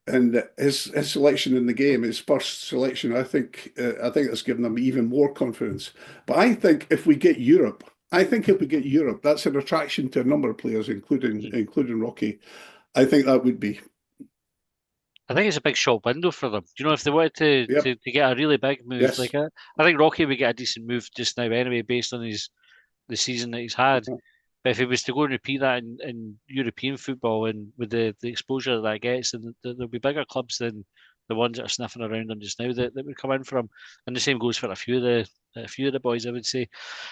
and his selection in the game, his first selection, I think that's given him even more confidence. But I think if we get Europe, that's an attraction to a number of players, including Rocky. I think that would be. I think it's a big shop window for them. You know, if they wanted to get a really big move, like I think Rocky would get a decent move just now anyway, based on the season that he's had. But if he was to go and repeat that in European football, and with the exposure that gets, then there'll be bigger clubs than the ones that are sniffing around him just now that would come in for him. And the same goes for a few of the boys, I would say.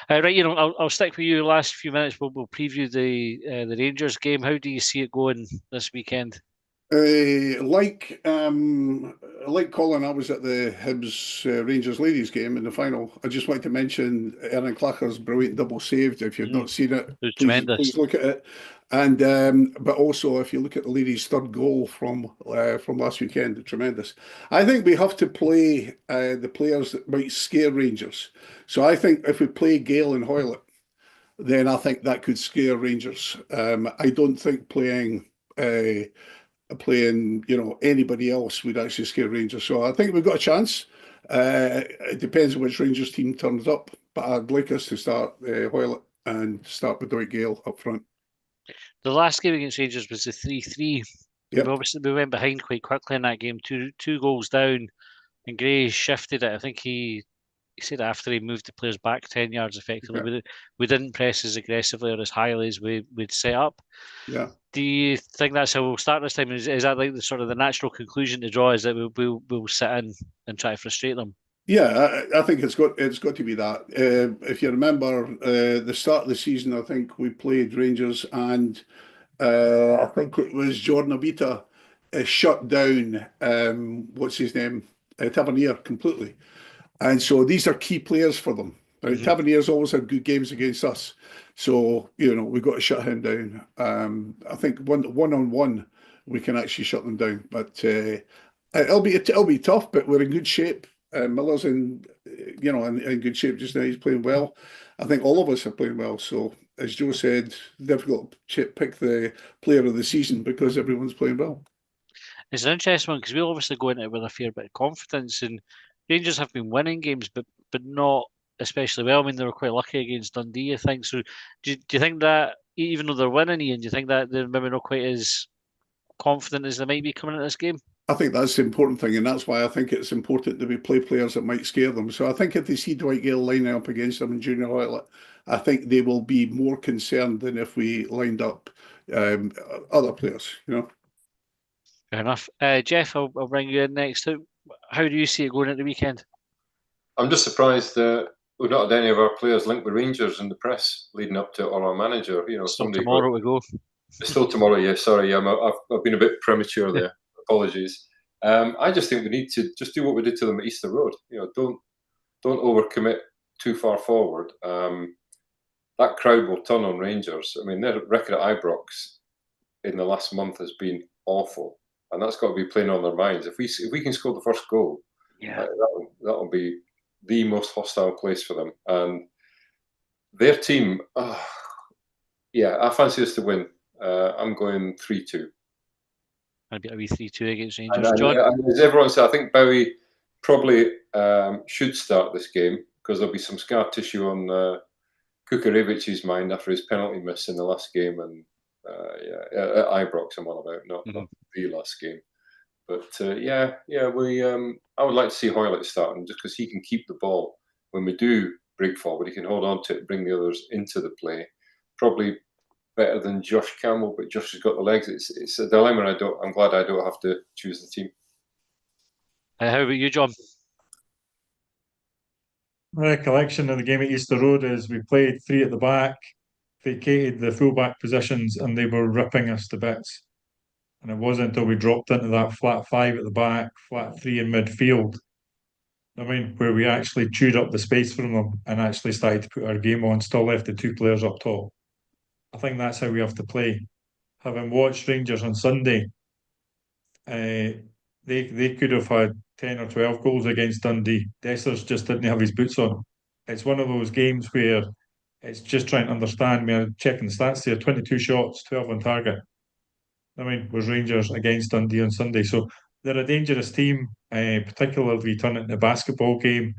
Right, I'll stick with you. Last few minutes, we'll preview the Rangers game. How do you see it going this weekend? Like Colin, I was at the Hibs Rangers ladies game in the final. I just like to mention Erin Clacker's brilliant double saved. If you've not seen it, was please tremendous. look at it. And but also if you look at the ladies' third goal from last weekend, tremendous. I think we have to play the players that might scare Rangers. So I think if we play Gale and Hoylett, then I think that could scare Rangers. I don't think playing, anybody else would actually scare Rangers. So I think we've got a chance. It depends on which Rangers team turns up, but I'd like us to start Hoylett and start with Dwight Gale up front. The last game against Rangers was the 3-3. Yep. We went behind quite quickly in that game, two goals down, and Gray shifted it. I think he said after he moved the players back 10 yards effectively. Yeah. We didn't press as aggressively or as highly as we'd set up. Yeah. Do you think that's how we'll start this time? Is that like the sort of the natural conclusion to draw? Is that we'll sit in and try to frustrate them? Yeah, I think it's got to be that. If you remember the start of the season, I think we played Rangers, and I think it was Jordan Abita shut down what's his name, Tavernier completely, and so these are key players for them. Right? Mhm. Tavernier's always had good games against us, so we've got to shut him down. I think one on one we can actually shut them down, but it'll be tough. But we're in good shape. Miller's in good shape just now. He's playing well. I think all of us are playing well. So as Joe said, difficult to pick the player of the season because everyone's playing well. It's an interesting one because we'll obviously go into it with a fair bit of confidence, and Rangers have been winning games, but not especially well. I mean, they were quite lucky against Dundee, I think. So do you think that even though they're winning, Ian, do you think that they're maybe not quite as confident as they might be coming into this game? I think that's the important thing, and that's why I think it's important that we play players that might scare them. So I think if they see Dwight Gale lining up against them and Junior Hoylett, I think they will be more concerned than if we lined up other players. Fair enough. Jeff, I'll bring you in next. How do you see it going at the weekend? I'm just surprised that we've not had any of our players linked with Rangers in the press leading up to it, or our manager. Tomorrow we go. It's still tomorrow, yeah. Sorry, I've been a bit premature there. Apologies. I just think we need to just do what we did to them at Easter Road. Don't overcommit too far forward. That crowd will turn on Rangers. I mean, their record at Ibrox in the last month has been awful, and that's got to be playing on their minds. If we can score the first goal, Yeah. that'll be the most hostile place for them. And their team, yeah, I fancy us to win. I'm going 3-2. Maybe a wee 3-2 against Rangers. John? As everyone said, I think Bowie probably should start this game because there'll be some scar tissue on Kukarevic's mind after his penalty miss in the last game, and at Ibrox I'm on about, not the last game. But I would like to see Hoylett starting just because he can keep the ball when we do break forward. He can hold on to it, bring the others into the play. Probably better than Josh Campbell, but Josh has got the legs. It's a dilemma. I'm glad I don't have to choose the team. How about you, John? My recollection of the game at Easter Road is we played three at the back, vacated the full-back positions, and they were ripping us to bits. And it wasn't until we dropped into that flat five at the back, flat three in midfield, where we actually chewed up the space from them and actually started to put our game on, still left the two players up top. I think that's how we have to play. Having watched Rangers on Sunday, they could have had 10 or 12 goals against Dundee. Dessers just didn't have his boots on. It's one of those games where it's just trying to understand. I'm checking the stats here, 22 shots, 12 on target. Was Rangers against Dundee on Sunday. So they're a dangerous team, particularly if we turn it into a basketball game.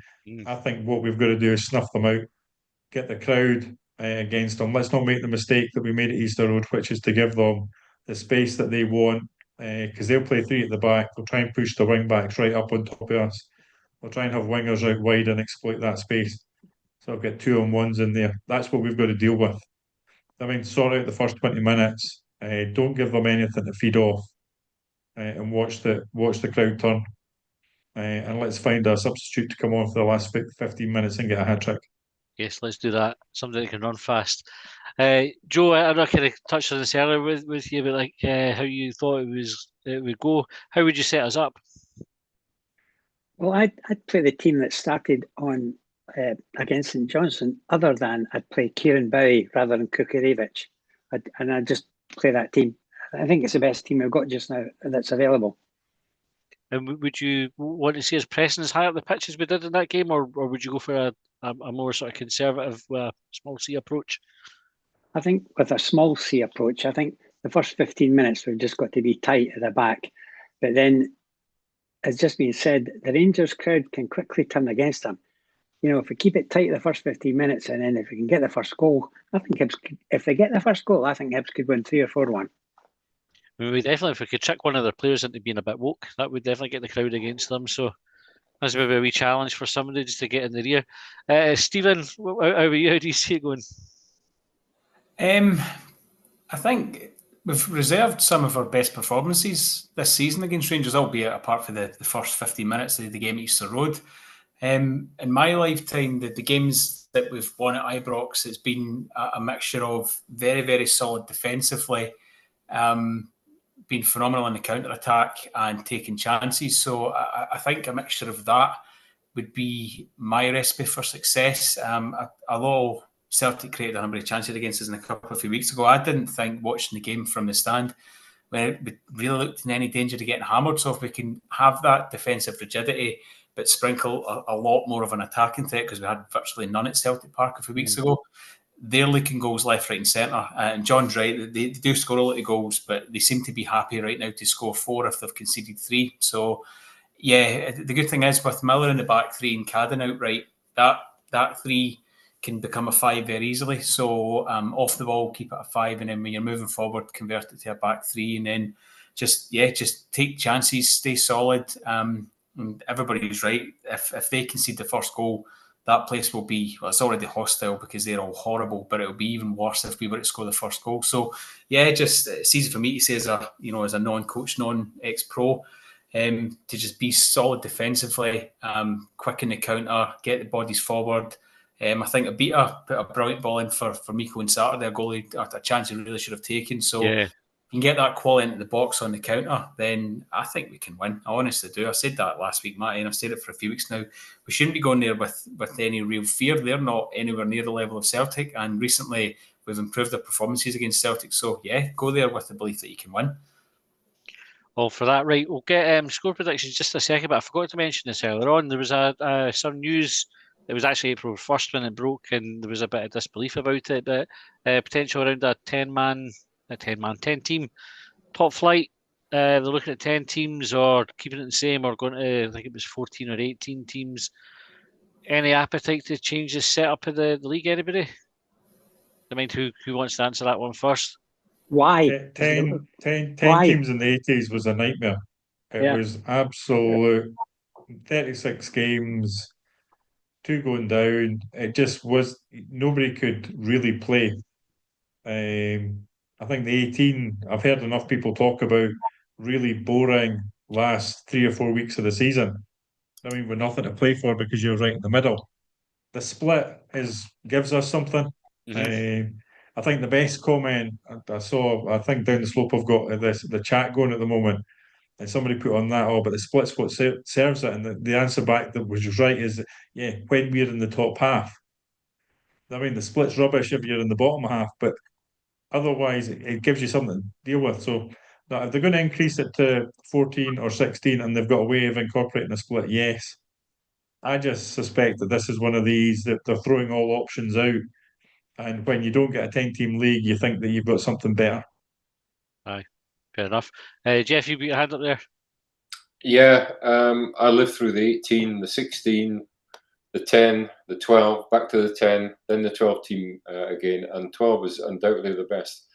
I think what we've got to do is snuff them out, get the crowd against them. Let's not make the mistake that we made at Easter Road, which is to give them the space that they want, because they'll play three at the back. They'll try and push the wing backs right up on top of us. They'll try and have wingers out wide and exploit that space. So I'll get 2-on-1s in there. That's what we've got to deal with. Sort out the first 20 minutes. Don't give them anything to feed off, and watch the crowd turn. And let's find a substitute to come on for the last 15 minutes and get a hat trick. Yes, let's do that. Somebody that can run fast. Joe, I know I kind of touched on this earlier with you, but like how you thought it would go. How would you set us up? Well, I'd play the team that started on against St Johnstone, other than I'd play Kieran Bowie rather than Kukurevich. And I'd just play that team. I think it's the best team we've got just now that's available. And would you want to see us pressing as high up the pitch as we did in that game, or would you go for a more sort of conservative, small C approach? I think with a small C approach, I think the first 15 minutes we've just got to be tight at the back. But then, as just been said, the Rangers crowd can quickly turn against them. You know, if we keep it tight the first 15 minutes, and then if we can get the first goal, I think Hibs, if they get the first goal, I think Hibs could win 3 or 4-1. I mean, we definitely, if we could trick one of their players into being a bit woke, that would definitely get the crowd against them. So that's maybe a wee challenge for somebody just to get in the rear. Stephen, how about you? How do you see it going? I think we've reserved some of our best performances this season against Rangers, albeit apart from the first 15 minutes of the game at Easter Road. In my lifetime, the games that we've won at Ibrox, it's been a mixture of very, very solid defensively, being phenomenal in the counter-attack and taking chances. So I think a mixture of that would be my recipe for success. Although Celtic created a number of chances against us in a couple of few weeks ago, I didn't think watching the game from the stand we really looked in any danger of getting hammered. So if we can have that defensive rigidity but sprinkle a lot more of an attacking threat, because we had virtually none at Celtic Park a few weeks ago, they're leaking goals left, right and centre. And John's right, they do score a lot of goals, but they seem to be happy right now to score 4 if they've conceded 3. So, yeah, the good thing is with Miller in the back 3 and Cadden outright, that 3 can become a 5 very easily. So off the ball, keep it a 5, and then when you're moving forward, convert it to a back 3, and then just take chances, stay solid. And everybody's right. If they concede the first goal, that place will be, well, it's already hostile because they're all horrible, but it'll be even worse if we were to score the first goal. So yeah, just it's easy for me to say as a non-coach, non-ex-pro, to just be solid defensively, quick in the counter, get the bodies forward. I think Abita put a brilliant ball in for Miko on Saturday, a goalie, a chance he really should have taken. So Yeah. you can get that quality into the box on the counter, then I think we can win. I honestly do. I said that last week, Matty, and I've said it for a few weeks now. We shouldn't be going there with any real fear. They're not anywhere near the level of Celtic, and recently we've improved our performances against Celtic. So yeah, go there with the belief that you can win. Well, for that, right, we'll get score predictions just a second, but I forgot to mention this earlier on. There was some news. It was actually April 1st when it broke, and there was a bit of disbelief about it, but potential around a 10-team top flight. They're looking at 10 teams or keeping it the same or going to, I think it was 14 or 18 teams. Any appetite to change the setup of the league, anybody? I mean, who wants to answer that one first? Why? 10 Why? teams in the 80s was a nightmare. It was absolute 36 games, 2 going down. It just was, nobody could really play. I think the 18, I've heard enough people talk about really boring last 3 or 4 weeks of the season. I mean, with nothing to play for because you're right in the middle. The split gives us something. I think the best comment I saw, I think down the slope I've got the chat going at the moment, and somebody put on that, but the split's what serves it. And the answer back that was right is, yeah, when we're in the top half. I mean, the split's rubbish if you're in the bottom half, but otherwise it gives you something to deal with. So now, if they're going to increase it to 14 or 16 and they've got a way of incorporating a split, yes. I just suspect that this is one of these that they're throwing all options out. And when you don't get a 10-team league, you think that you've got something better. Aye, fair enough. Jeff, you put your hand up there. Yeah, I lived through the 18, the 16, the 10, the 12, back to the 10, then the 12 team again, and 12 was undoubtedly the best.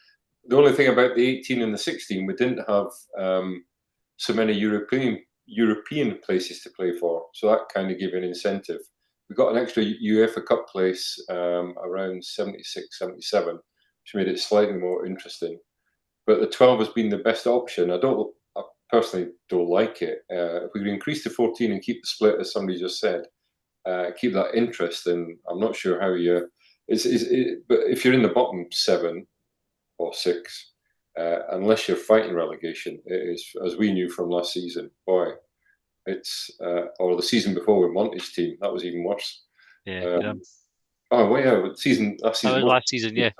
The only thing about the 18 and the 16, we didn't have so many European places to play for, so that kind of gave an incentive. We got an extra UEFA Cup place around 76, 77, which made it slightly more interesting. But the 12 has been the best option. I personally don't like it. If we could increase to 14 and keep the split, as somebody just said, keep that interest, and I'm not sure how you. But if you're in the bottom 7 or 6, unless you're fighting relegation, it is, as we knew from last season. Boy, it's or the season before with Monty's team, that was even worse. Yeah. Oh well, yeah, last season. That was last season, yeah.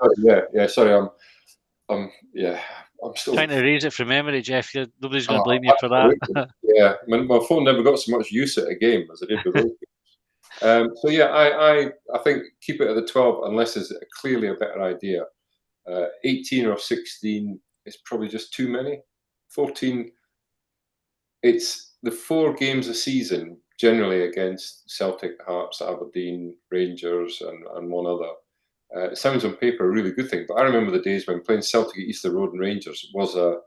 Sorry, I'm still trying to erase it from memory, Jeff. Nobody's going to blame you for absolutely. that. Yeah, my phone never got so much use at a game as I did with those games. So yeah, I think keep it at the 12 unless there's clearly a better idea. 18 or 16 is probably just too many. 14, it's the 4 games a season generally against Celtic, Hearts, Aberdeen, Rangers, and one other. It sounds on paper a really good thing, but I remember the days when playing Celtic at Easter Road and Rangers was a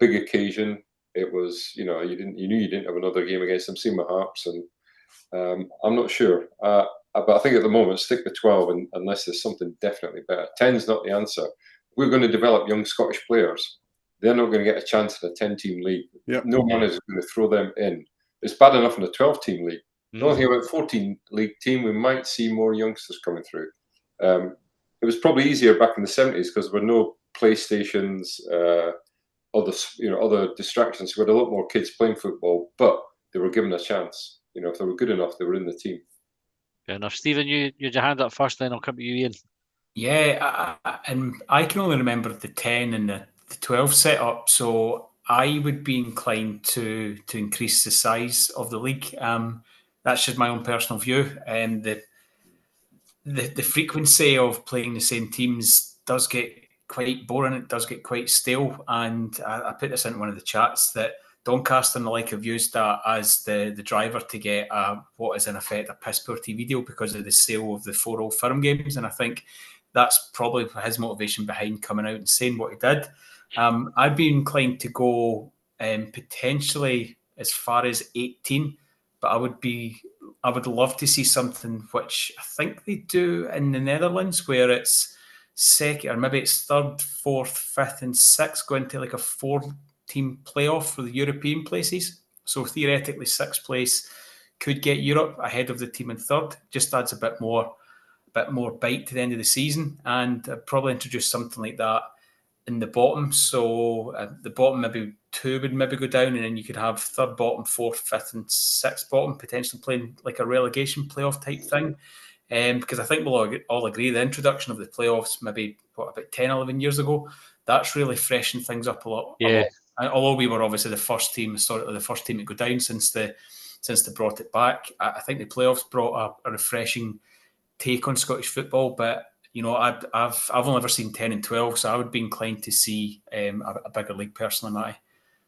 big occasion. It was, you knew you didn't have another game against them. Same with Hearts, and I'm not sure. But I think at the moment stick with 12, unless there's something definitely better. 10's not the answer. We're going to develop young Scottish players. They're not going to get a chance in a 10-team league. Yep. No manager is going to throw them in. It's bad enough in a 12-team league. The only thing about 14 league team, we might see more youngsters coming through. It was probably easier back in the 70s because there were no PlayStations, other distractions. We had a lot more kids playing football, but they were given a chance. If they were good enough, they were in the team. Fair enough. Stephen, you had your hand up first, then I'll come to you, Ian. Yeah, and I can only remember the 10 and the 12 setup, so I would be inclined to increase the size of the league. That's just my own personal view, and the frequency of playing the same teams does get quite boring. It does get quite stale, and I put this into one of the chats that Doncaster and the like have used that as the driver to get what is in effect a piss poor TV deal because of the sale of the 4 Old Firm games, and I think that's probably his motivation behind coming out and saying what he did. I'd be inclined to go potentially as far as 18, but I would love to see something which I think they do in the Netherlands, where it's second, or maybe it's third, fourth, fifth, and sixth, going to like a 4-team playoff for the European places. So theoretically, 6th place could get Europe ahead of the team in third. Just adds a bit more bite to the end of the season, and probably introduce something like that in the bottom. So the bottom maybe 2 would maybe go down, and then you could have third bottom, fourth, fifth, and sixth bottom potentially playing like a relegation playoff type thing. Because I think we'll all agree the introduction of the playoffs maybe about 10, 11 years ago, that's really freshened things up a lot. Yeah. Although we were obviously the first team to go down since they brought it back. I think the playoffs brought a refreshing take on Scottish football, but I've only ever seen 10 and 12, so I would be inclined to see a bigger league personally, Matty.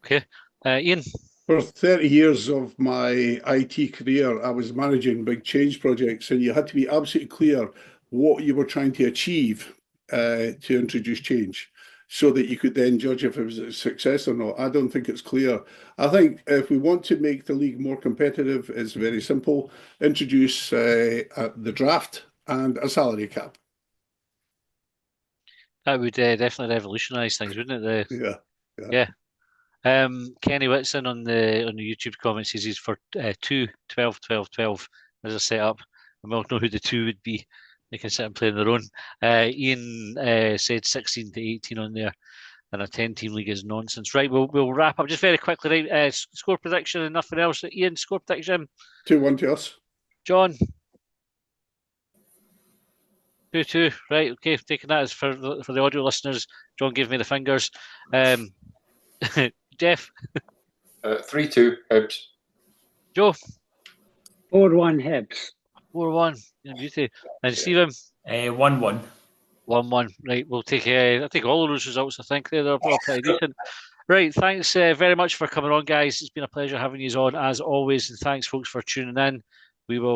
Okay, Ian. For 30 years of my IT career, I was managing big change projects, and you had to be absolutely clear what you were trying to achieve to introduce change, so that you could then judge if it was a success or not. I don't think it's clear. I think if we want to make the league more competitive, it's very simple. Introduce the draft and a salary cap. That would definitely revolutionise things, wouldn't it? Yeah. Kenny Whitson on the YouTube comments says he's for 2, 12, 12, 12 as a setup. And we all know who the 2 would be. They can sit and play on their own. Ian said 16 to 18 on there, and a 10-team league is nonsense. Right, we'll wrap up just very quickly. Right, score prediction and nothing else. Ian, score prediction. 2-1 to us. John. 2-2. Right, okay. Taking that as for the audio listeners. John gave me the fingers. Jeff. 3-2 Hibs. Joe. 4-1 Hibs. 4-1. Beauty. And Stephen. 1-1. 1-1. Right, we'll take. I take all of those results. I think they're all pretty decent. Right, thanks very much for coming on, guys. It's been a pleasure having you on as always, and thanks, folks, for tuning in. We will